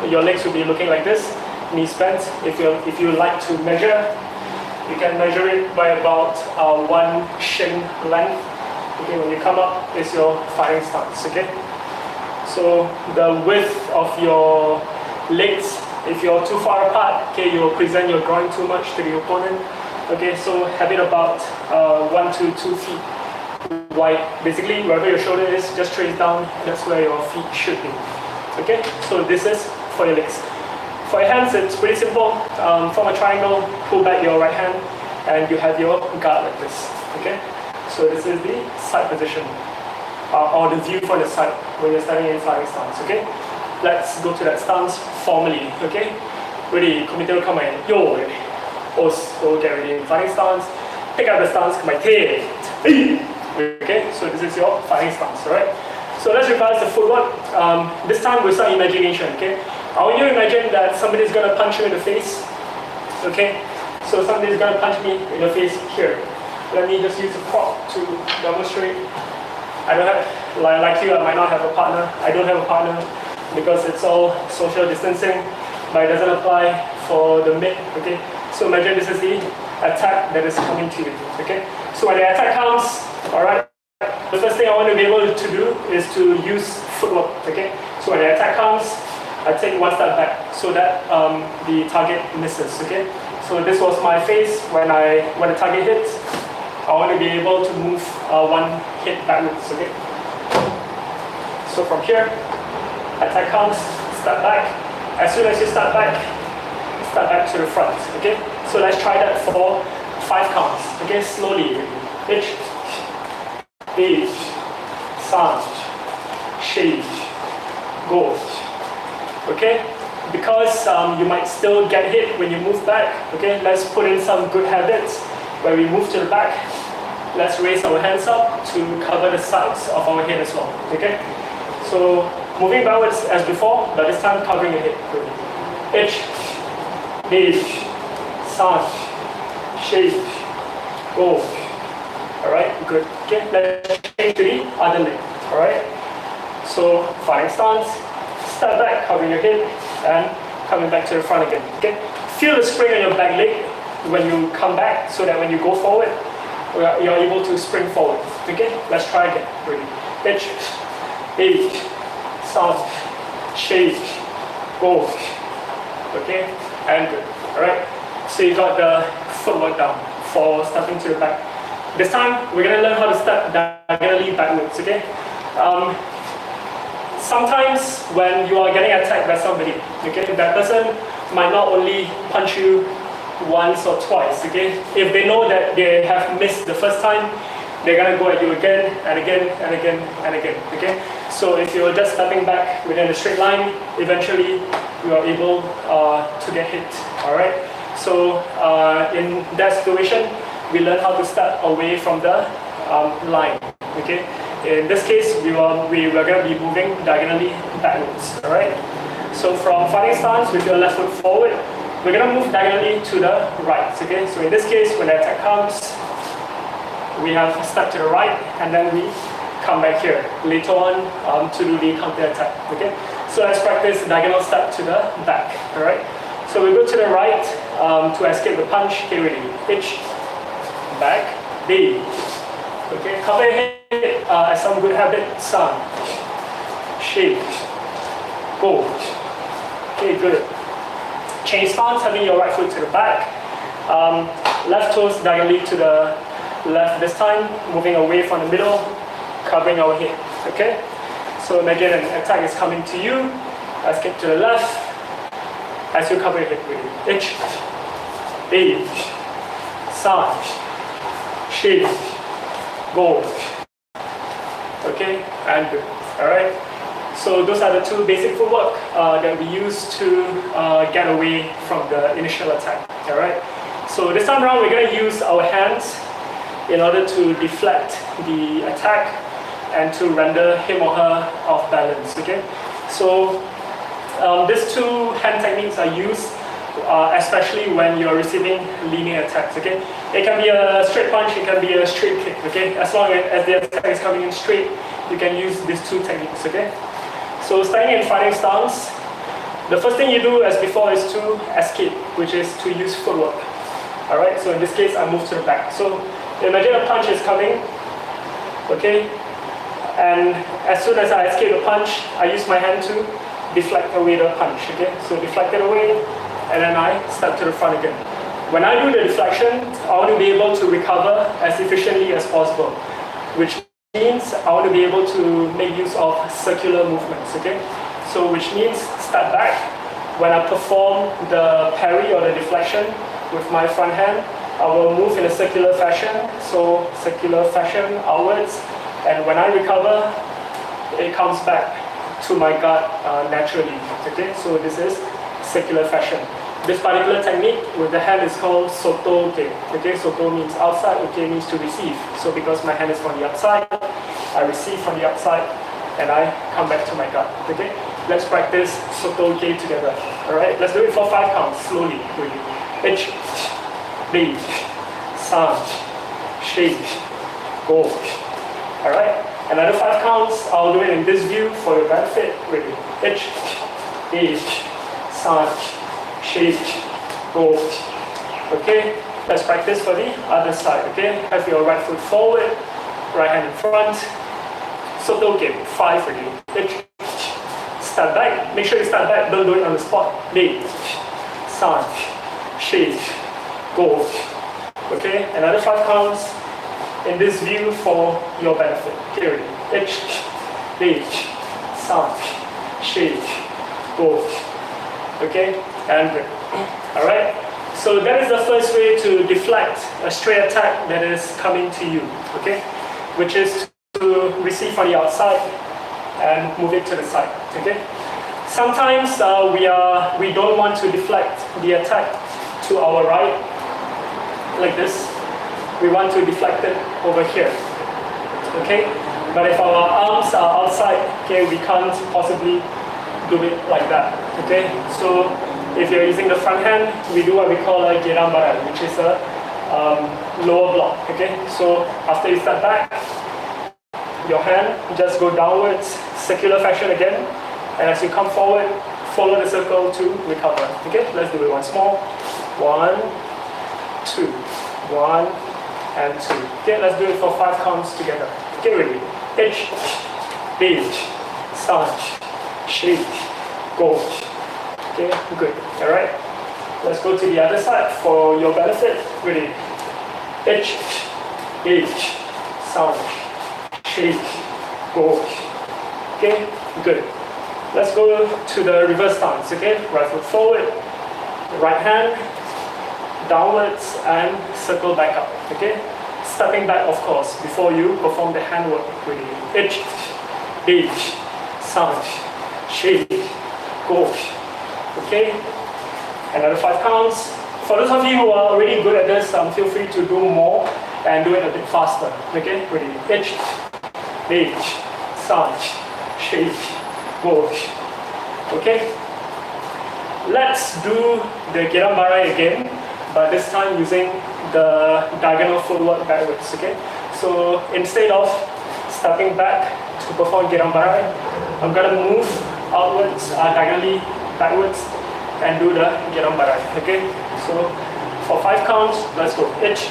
your legs will be looking like this, knees bent. If you like to measure, you can measure it by about 1 shin length. Okay, when you come up, is your fighting stance, okay? So the width of your legs, if you're too far apart, okay, you'll present your groin too much to the opponent. Okay, so have it about 1 to 2 feet wide. Basically, wherever your shoulder is, just trace down, that's where your feet should be. Okay, so this is for your legs. For your hands, it's pretty simple. Form a triangle, pull back your right hand, and you have your guard like this. Okay, so this is the side position, or the view from the side when you're standing in fighting stance. Okay, let's go to that stance formally. Okay, ready? Committed, come in. Yo, also get ready in fighting stance. Pick up the stance, come in. Okay, so this is your fighting stance. All right. So let's revise the footwork. This time with some imagination. Okay. I want you to imagine that somebody's going to punch you in the face, okay? So somebody's going to punch me in the face here. Let me just use a prop to demonstrate. I don't have, like you, I might not have a partner. I don't have a partner because it's all social distancing, but it doesn't apply for the mid, okay? So imagine this is the attack that is coming to you, okay? So when the attack comes, all right, the first thing I want to be able to do is to use footwork, okay? So when the attack comes, I take one step back so that the target misses, okay? So this was my face when the target hits. I want to be able to move one hit backwards, okay? So from here, attack comes, step back. As soon as you step back to the front, okay? So let's try that for 5 counts, okay? Slowly. H, H, Sanj, Shage, Go. Okay, because you might still get hit when you move back. Okay, let's put in some good habits where we move to the back. Let's raise our hands up to cover the sides of our head as well. Okay, so moving backwards as before, but this time covering your head. H, H, Sanj, Shake, Go. All right, good. Okay, let's change to the other leg. All right, so fighting stance. Step back, covering your head, and coming back to the front again. Okay? Feel the spring on your back leg when you come back, so that when you go forward, you're able to spring forward. Okay? Let's try again. Ready? H, H, Sanj, Shake, Go. Okay? And good. Alright? So you got the footwork down for stepping to the back. This time, we're going to learn how to step diagonally backwards. Okay? Sometimes when you are getting attacked by somebody, okay, that person might not only punch you once or twice, okay? If they know that they have missed the first time, they're gonna go at you again and again and again and again, okay? So if you're just stepping back within a straight line, eventually you are able to get hit, all right? So in that situation, we learn how to step away from the line. Okay. In this case, we were going to be moving diagonally backwards. All right. So from fighting stance with your left foot forward, we're going to move diagonally to the right. Okay. So in this case, when the attack comes, we have a step to the right, and then we come back here later on to do the counter attack. Okay. So let's practice diagonal step to the back. All right. So we go to the right to escape the punch. Okay, ready. Pitch, back, B. Okay, cover your head as some good habit. Sun, shake, go. Okay, good. Change stance, having your right foot to the back. Left toes diagonally to the left this time, moving away from the middle, covering our head. Okay? So imagine an attack is coming to you. Escape to the left as you cover your head with H, B, sun, shake, go. Okay, and good. Alright. So those are the two basic footwork that we use to get away from the initial attack. Alright. So this time around we're going to use our hands in order to deflect the attack and to render him or her off balance. Okay. So these two hand techniques are used especially when you're receiving linear attacks. Okay, it can be a straight punch, it can be a straight kick. Okay, as long as the attack is coming in straight, you can use these two techniques. Okay, so standing in fighting stance, the first thing you do as before is to escape, which is to use footwork. All right, so in this case, I move to the back. So imagine a punch is coming. Okay, and as soon as I escape the punch, I use my hand to deflect away the punch. Okay, so deflect it away, and then I step to the front again. When I do the deflection, I want to be able to recover as efficiently as possible, which means I want to be able to make use of circular movements. Okay, so which means step back. When I perform the parry or the deflection with my front hand, I will move in a circular fashion, so circular fashion outwards, and when I recover, it comes back to my guard naturally. Okay, so this is circular fashion. This particular technique with the hand is called soto uke. Okay, soto means outside, uke means to receive. So because my hand is from the outside, I receive from the outside, and I come back to my guard. Okay, let's practice soto uke together. All right, let's do it for 5 counts slowly. H, B, san, shake, go. All right. Another 5 counts, I'll do it in this view for your benefit. Ready? H, san, shake, go. Okay, let's practice for the other side. Okay, have your right foot forward, right hand in front. Soto uke, 5 ready. H, step back. Make sure you step back, don't do it on the spot. B, san, shake, go. Okay, another 5 counts in this view for your benefit. Period. H, B, san, shake, go. Okay, and good. All right. So that is the first way to deflect a stray attack that is coming to you. Okay, which is to receive from the outside and move it to the side. Okay. Sometimes we don't want to deflect the attack to our right, like this. We want to deflect it over here. Okay? But if our arms are outside, okay, we can't possibly do it like that. Okay? So if you're using the front hand, we do what we call a gerambaran, which is a lower block. Okay? So after you step back, your hand just go downwards, circular fashion again, and as you come forward, follow the circle to recover. Okay? Let's do it once more. 1, 2, 1, and 2. Okay, let's do it for 5 counts together. Okay, ready? H, B, san, shake, go. Okay, good. All right. Let's go to the other side for your benefit. Ready? H, B, san, shake, go. Okay, good. Let's go to the reverse stance. Okay, right foot forward, right hand downwards and circle back up. Okay, stepping back, of course, before you perform the handwork. Ready? H, B, san, shake, go. Okay, another 5 counts. for those of you who are already good at this, feel free to do more and do it a bit faster. Okay, ready? H, H, Saj, Shake, Gosh. Okay, let's do the Geram Barai again, but this time using the diagonal footwork backwards. Okay, so instead of stepping back to perform Geram Barai, I'm gonna move outwards, diagonally backwards, and do the Geram Barai. Okay, so for 5 counts, let's go. H,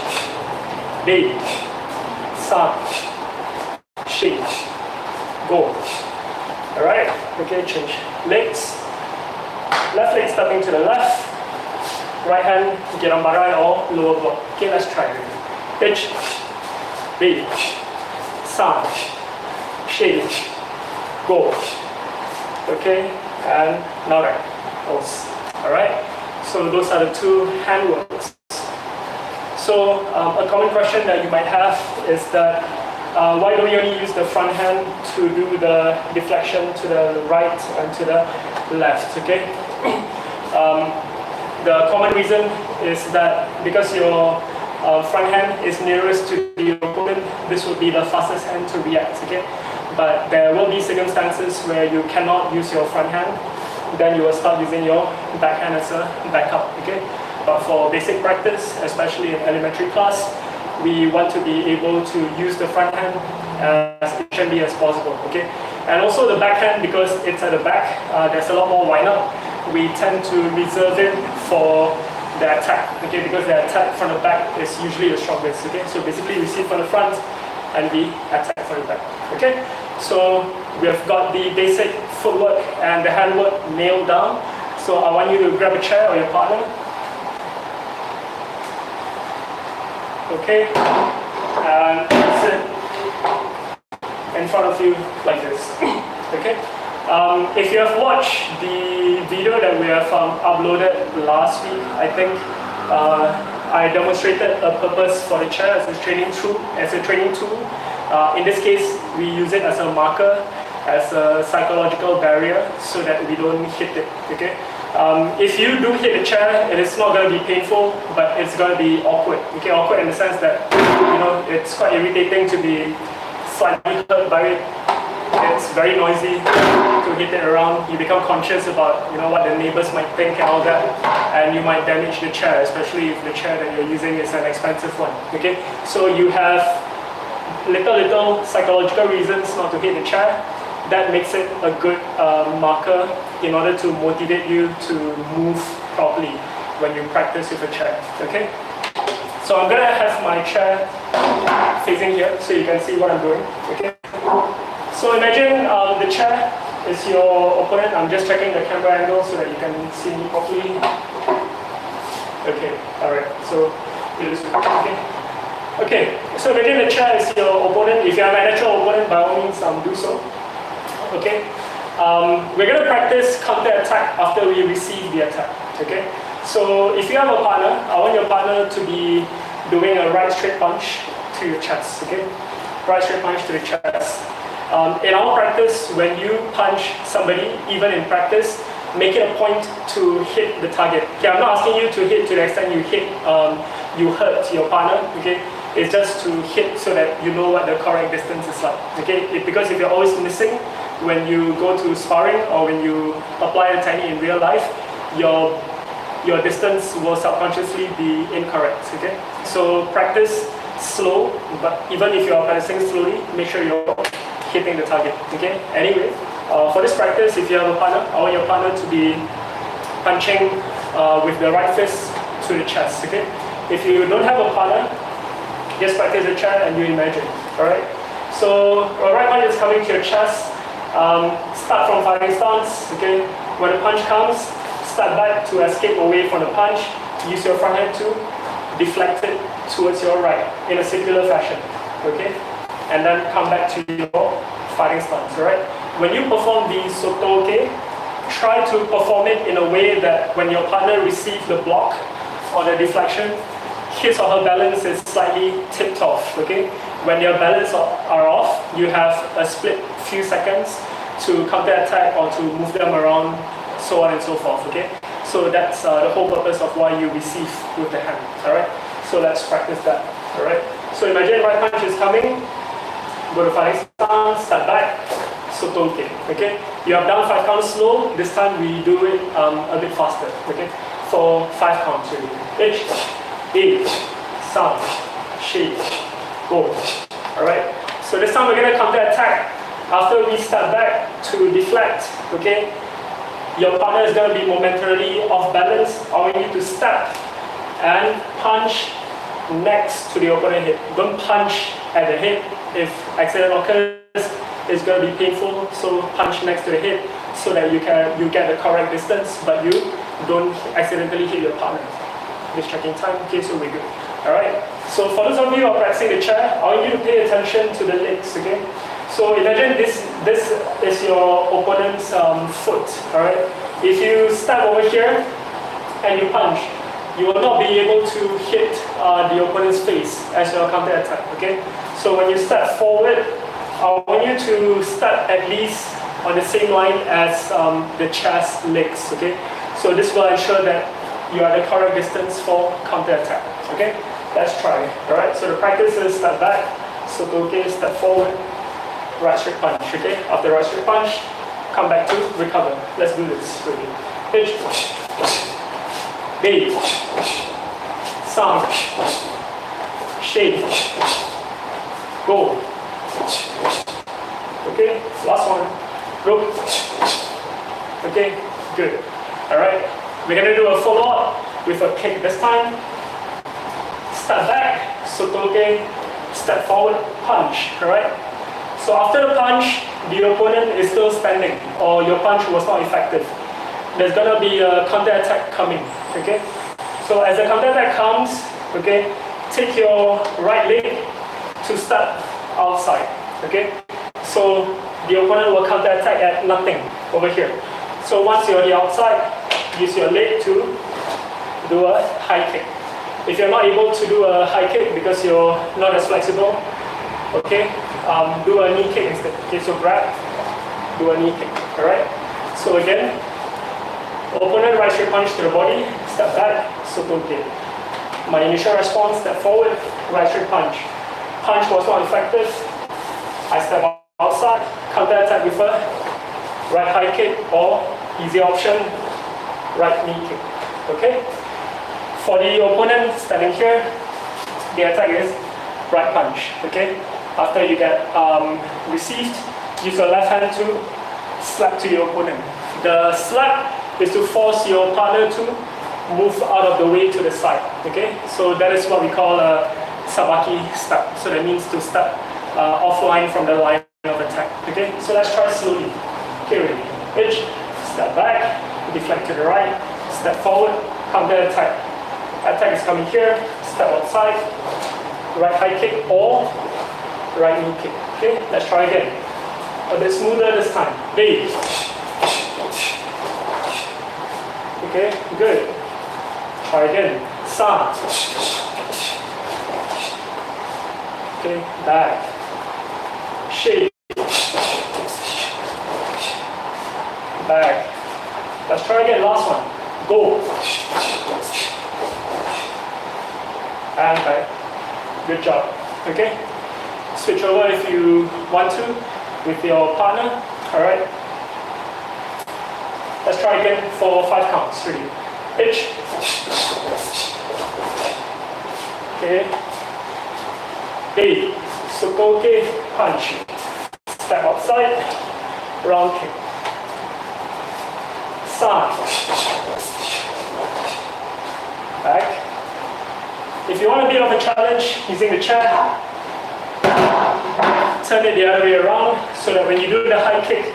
H, Saj, Shake, Gosh. Alright, okay, change legs. Left leg stepping to the left. Right hand, Geram Barai or lower block. Okay, let's try it. H, H, Saj, Shake, Gosh. Okay, and now right. Alright, so those are the 2 hand works. So a common question that you might have is that why don't you only use the front hand to do the deflection to the right and to the left, okay? The common reason is that because your front hand is nearest to the opponent, this would be the fastest hand to react, okay? But there will be circumstances where you cannot use your front hand, then you will start using your back hand as a backup, okay? But for basic practice, especially in elementary class, we want to be able to use the front hand as efficiently as possible, okay? And also the back hand, because it's at the back, there's a lot more wind up. We tend to reserve it for the attack, okay? Because the attack from the back is usually the strongest, okay? So basically we receive from the front and we attack from the back, okay? So we have got the basic footwork and the handwork nailed down. So I want you to grab a chair or your partner. Okay, and sit in front of you like this. Okay, if you have watched the video that we have uploaded last week, I think I demonstrated a purpose for the chair as a training tool. In this case, we use it as a marker, as a psychological barrier, so that we don't hit it. Okay. If you do hit the chair, it is not going to be painful, but it's going to be awkward. Okay, awkward in the sense that it's quite irritating to be slightly hurt by it. It's very noisy to hit it around. You become conscious about what the neighbors might think and all that, and you might damage the chair, especially if the chair that you're using is an expensive one. Okay, so you have little psychological reasons not to hit the chair. That makes it a good marker in order to motivate you to move properly when you practice with a chair, okay? So I'm gonna have my chair facing here so you can see what I'm doing, okay? So imagine the chair is your opponent. I'm just checking the camera angle so that you can see me properly. Okay, alright, so okay, so imagine the chair is your opponent. If you have a natural opponent, by all means do so. Okay, we're going to practice counter-attack after we receive the attack, okay? So if you have a partner, I want your partner to be doing a right straight punch to your chest, okay? Right straight punch to the chest. In our practice, when you punch somebody, even in practice, make it a point to hit the target. Okay, I'm not asking you to hit to the extent you hit, you hurt your partner, okay? It's just to hit so that you know what the correct distance is like, okay? Because if you're always missing, when you go to sparring or when you apply the technique in real life, your distance will subconsciously be incorrect, okay? So practice slow, but even if you're practicing slowly, make sure you're hitting the target, okay? Anyway, for this practice, if you have a partner, I want your partner to be punching with the right fist to the chest, okay? If you don't have a partner, just practice the chair and you imagine, alright? So, a right punch is coming to your chest. Start from fighting stance, okay? When the punch comes, start back to escape away from the punch. Use your front hand to deflect it towards your right in a circular fashion, okay? And then come back to your fighting stance, alright? When you perform the sotoke, try to perform it in a way that when your partner receives the block or the deflection, his or her balance is slightly tipped off, okay? When your balance are off, you have a split few seconds to counter attack or to move them around, so on and so forth, okay? So that's the whole purpose of why you receive with the hand. All right. So let's practice that. All right. So imagine right punch is coming. Go to fighting stance, step back, sotoke. Okay. You have done 5 counts slow. This time we do it a bit faster. Okay. For 5 counts really. H, A, sound, shake, go. All right. So this time we're gonna counter attack. After we step back to deflect. Okay. Your partner is going to be momentarily off balance. I want you to step and punch next to the opponent head. Don't punch at the head. If accident occurs, it's going to be painful. So punch next to the head so that you get the correct distance, but you don't accidentally hit your partner. Just checking time. Okay, so we're good. All right. So for those of you who are practicing the chair, I want you to pay attention to the legs. Okay. So imagine this is your opponent's foot, all right? If you step over here and you punch, you will not be able to hit the opponent's face as your counter attack, okay? So when you step forward, I want you to step at least on the same line as the chair's legs, okay? So this will ensure that you are the correct distance for counter attack, okay? Let's try, all right? So the practice is step back, sotoke, step forward, right straight punch, okay? After right straight punch, come back to recover. Let's do this really. H, B, sound, shake, go. Okay, last one. Rope. Okay, good. Alright, we're gonna do a follow-up with a kick this time. Step back, sotoke, step forward, punch, alright? So after the punch, the opponent is still standing, or your punch was not effective. There's gonna be a counter attack coming, okay? So as the counter attack comes, okay, take your right leg to step outside, okay? So the opponent will counter attack at nothing over here. So once you're on the outside, use your leg to do a high kick. If you're not able to do a high kick because you're not as flexible, okay, do a knee kick instead. Okay, so grab, do a knee kick, alright? So again, opponent right straight punch to the body, step back, sotoke. My initial response, step forward, right straight punch. Punch was not effective, I step outside, counter attack with a right high kick or easy option, right knee kick, okay? For the opponent standing here, the attack is right punch, okay? After you get received, use your left hand to slap to your opponent. The slap is to force your partner to move out of the way to the side, okay? So that is what we call a sabaki step. So that means to step offline from the line of attack, okay? So let's try slowly. Okay, ready? Pitch, step back, deflect to the right, step forward, counter attack. Attack is coming here, step outside, right high kick or right knee kick. Okay, let's try again. A bit smoother this time. Base. Okay, good. Try again. San. Okay, back. Shake. Back. Let's try again. Last one. Go. And back. Good job. Okay. Switch over if you want to with your partner. Alright. Let's try again for 5 counts. Ready? Pitch. Okay. A. Sotoke, punch. Step outside. Round kick. San. Back. If you want a bit of a challenge using the chair, turn it the other way around so that when you do the high kick,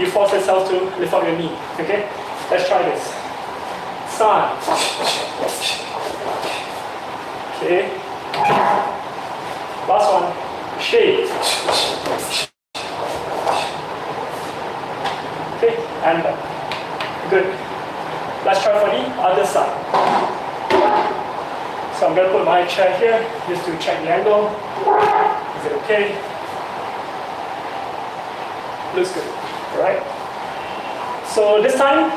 you force yourself to lift up your knee. Okay? Let's try this. San. Okay. Last one. Shake. Okay, and back. Good. Let's try for the other side. So I'm going to put my chair here just to check the angle. Is it okay? Looks good. Alright. So this time,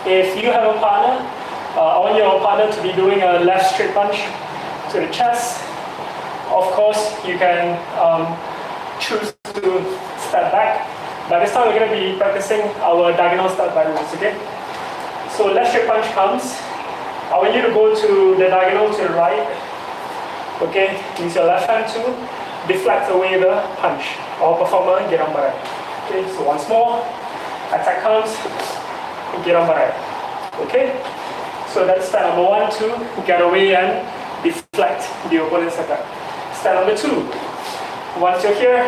if you have a partner, I want your partner to be doing a left straight punch to the chest. Of course, you can choose to step back. But this time we're going to be practicing our diagonal step back moves, okay? So left straight punch comes. I want you to go to the diagonal to the right. Okay, use your left hand to deflect away the punch. Or performer, get on by right. Okay, so once more, attack comes, get on by right. Okay, so that's step number 1, to get away and deflect the opponent's attack. Step number 2, once you're here,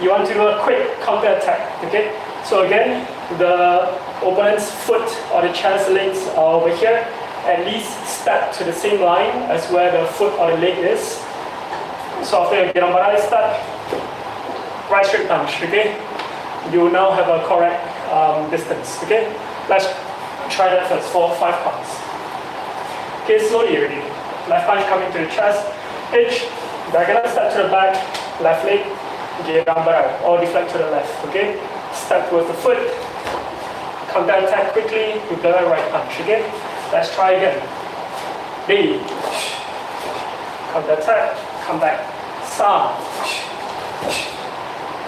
you want to do a quick counter attack. Okay, so again, the opponent's foot or the chair's legs are over here. At least step to the same line as where the foot or the leg is. So after you get on by right step, right straight punch, okay? You now have a correct distance, okay? Let's try that first for 5 counts. Okay, slowly already. Left punch coming to the chest, hitch, diagonal step to the back, left leg, get on by right, or deflect to the left, okay? Step towards the foot, counter attack quickly with the right punch, okay? Let's try again. B. Counter attack, come back. San.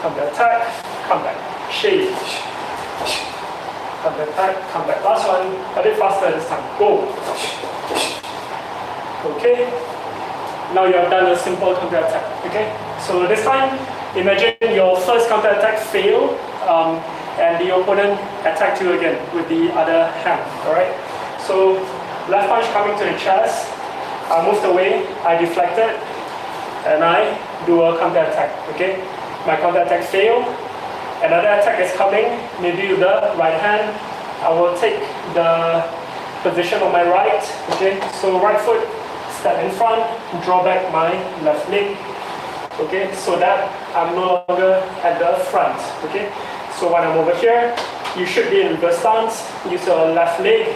Counter attack, come back. Shi. Counter attack, come back. Last one, a bit faster this time. Go. Okay. Now you have done a simple counter attack. Okay. So this time, imagine your first counter attack failed, and the opponent attacked you again with the other hand. All right. So left punch coming to the chest, I moved away, I deflected, and I do a counter attack, okay? My counter attack failed, another attack is coming, maybe with the right hand. I will take the position on my right, okay? So right foot, step in front, draw back my left leg, okay? So that I'm no longer at the front, okay? So when I'm over here, you should be in reverse stance, use your left leg,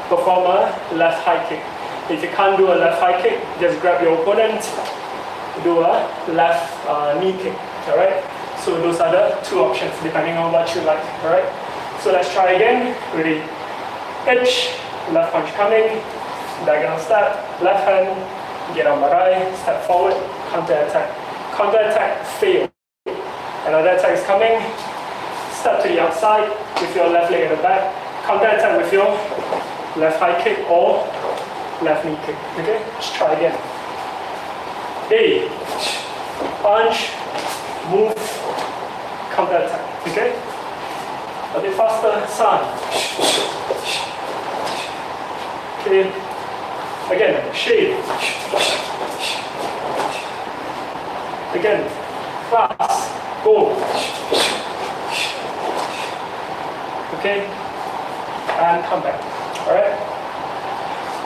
perform a left high kick. If you can't do a left high kick, just grab your opponent, do a left knee kick, all right? So those are the 2 options, depending on what you like, all right? So let's try again. Ready? Hitch, left punch coming, diagonal step, left hand, get on my right, step forward, counter attack. Counter attack, fail. Another attack is coming, step to the outside with your left leg at the back, counter attack with your left high kick or left knee kick. Okay, let's try again. A, punch, move, counter attack. Okay, a bit faster. San. Okay, again. Shi. Again. Class. Go. Okay, and come back. Alright?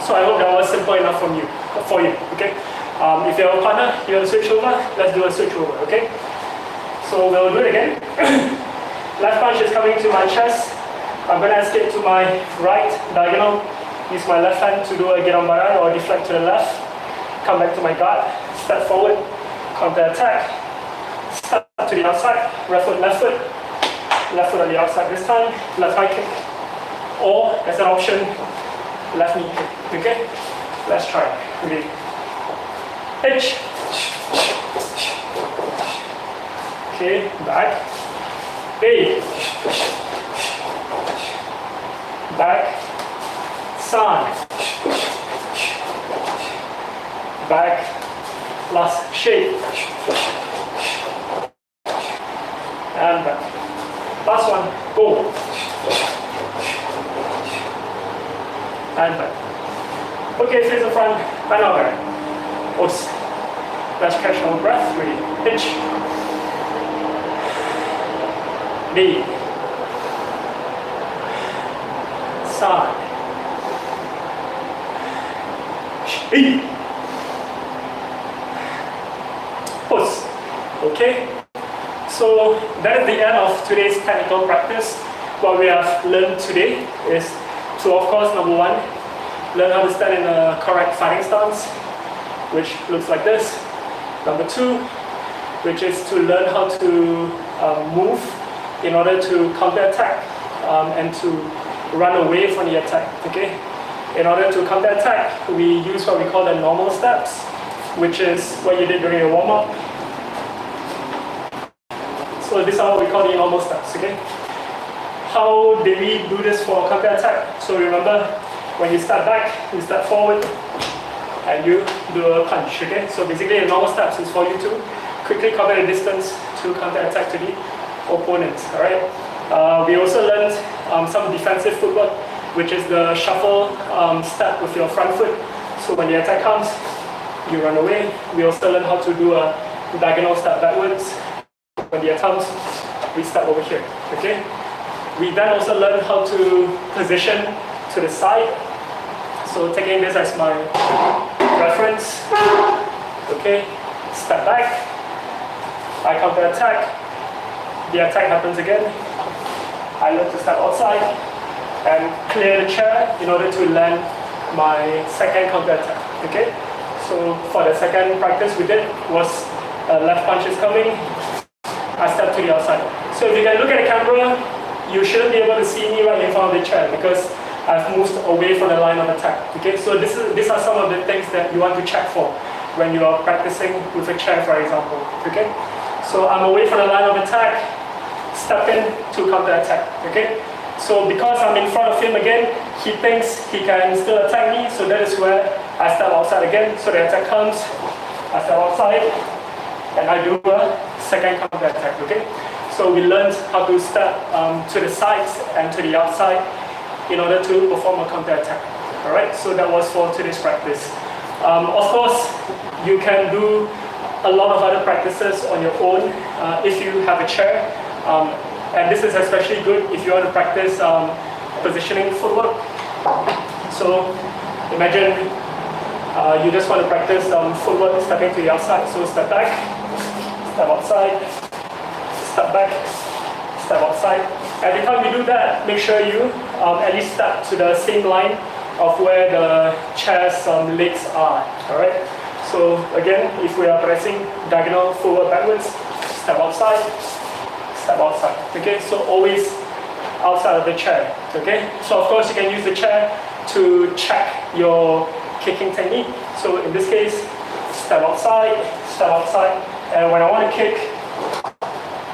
So I hope that was simple enough for you, okay? If you have a partner, you want to switch over, let's do a switch over, okay? So we'll do it again. Left punch is coming to my chest. I'm going to escape to my right diagonal. Use my left hand to do a get on barai or deflect to the left. Come back to my guard, step forward, counter attack, step to the outside, left foot on the outside this time, left high kick. Or, as an option, left knee kick, okay? Let's try, okay? Hitch. Okay, back. A. Back. San. Back. Last shape. And back. Last one, go. And back. Okay, face in front, and over. Os. Let's catch our breath. Ready. Hitch. B. Side. E. Push. Okay. So that is the end of today's technical practice. What we have learned today is to, of course, number one, learn how to stand in a correct fighting stance, which looks like this. Number two, which is to learn how to move in order to counter attack and to run away from the attack, okay? In order to counter attack, we use what we call the normal steps, which is what you did during your warm-up. So these are what we call the normal steps, okay? How did we do this for counter attack? So remember, when you start back, you start forward, and you do a punch, okay? So basically the normal steps is for you to quickly cover the distance to counter attack to the opponent, all right? We also learned some defensive footwork, which is the shuffle step with your front foot. So when the attack comes, you run away. We also learned how to do a diagonal step backwards. When the attack comes, we step over here, okay? We then also learned how to position to the side. So taking this as my reference, okay, step back, I counter attack, the attack happens again, I learn to step outside and clear the chair in order to land my second counter attack, okay? So for the second practice we did was left punch is coming, I step to the outside. So if you can look at the camera, you shouldn't be able to see me right in front of the chair because I've moved away from the line of attack, okay? So these are some of the things that you want to check for when you are practicing with a chair, for example, okay? So I'm away from the line of attack, step in to counter attack, okay? So because I'm in front of him again, he thinks he can still attack me, so that is where I step outside again. So the attack comes, I step outside, and I do a second counter attack, okay? So we learned how to step to the sides and to the outside in order to perform a counter attack, all right? So that was for today's practice. Of course, you can do a lot of other practices on your own if you have a chair. And this is especially good if you want to practice positioning footwork. So imagine you just want to practice footwork stepping to the outside. So step back, step outside, step back, step outside. Every time you do that, make sure you at least step to the same line of where the chair's legs are, all right? So again, if we are pressing diagonal forward backwards, step outside, okay? So always outside of the chair, okay? So of course you can use the chair to check your kicking technique. So in this case, step outside, and when I want to kick,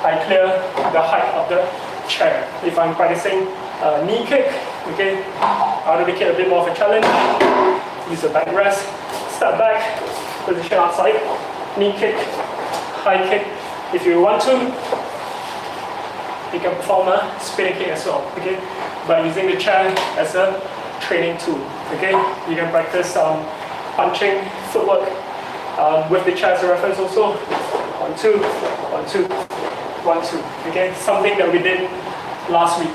I clear the height of the chair. If I'm practicing a knee kick, okay, I want to make it a bit more of a challenge. Use a back rest, step back, position outside, knee kick, high kick. If you want to, you can perform a spinning kick as well, okay, by using the chair as a training tool, okay. You can practice punching footwork with the chair as a reference also. 1, 2, 1, 2, 1, 2, okay, something that we did last week,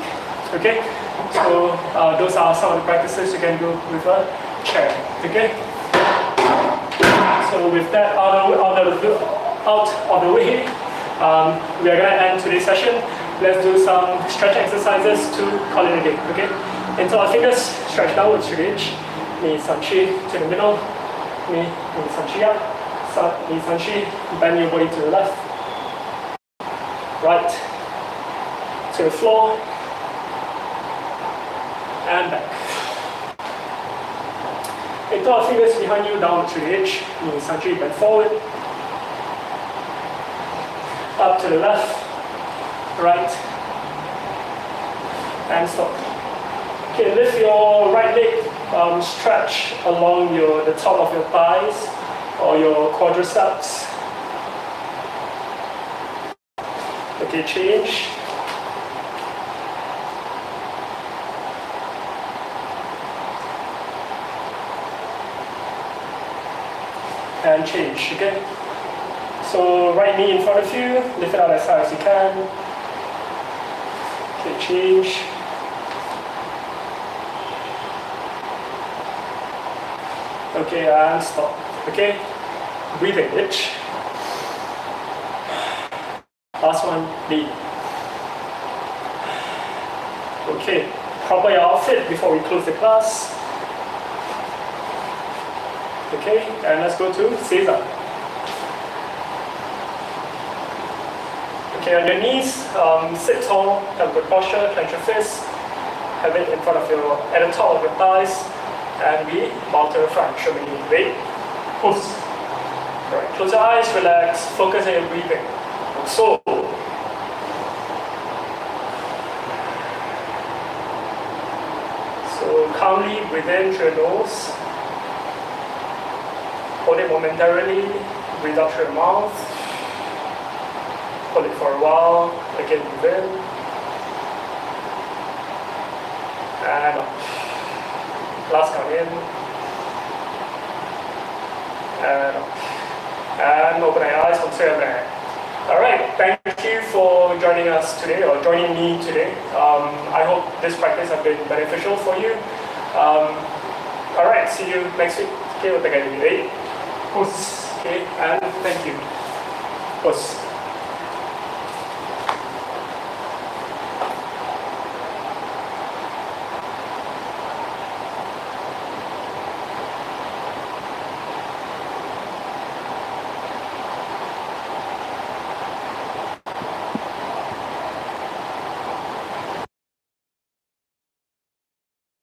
okay. So those are some of the practices you can do with a chair, okay. So with that out of the way, we are going to end today's session. Let's do some stretch exercises to call it a day, okay? Into our fingers, stretch downwards to reach. Knee san chi to the middle. Knee san chi up. Knee san chi, bend your body to the left. Right. To the floor. And back. Into our fingers behind you, downward to the edge. Knee san chi, bend forward. Up to the left. Right, and stop. Okay, lift your right leg, stretch along the top of your thighs or your quadriceps. Okay, change. And change, okay? So right knee in front of you, lift it out as high as you can. Okay, change. Okay, and stop. Okay, breathing itch. Last one, knee. Okay, proper your outfit before we close the class. Okay, and let's go to Caesar. Okay, on your knees, sit tall, have good posture, clench your fists. have it in front of at the top of your thighs, and we bow to the front. Show me weight. Pulse. Alright, close your eyes, relax, focus on your breathing. So, calmly breathe in through your nose. Hold it momentarily, breathe out through your mouth. Hold it for a while, again breathe in. And out. Last count in. And out. And open your eyes, consider your back. Alright, thank you for joining us today, or joining me today. I hope this practice has been beneficial for you. Alright, see you next week. Okay, we'll take a day. Okay, and thank you.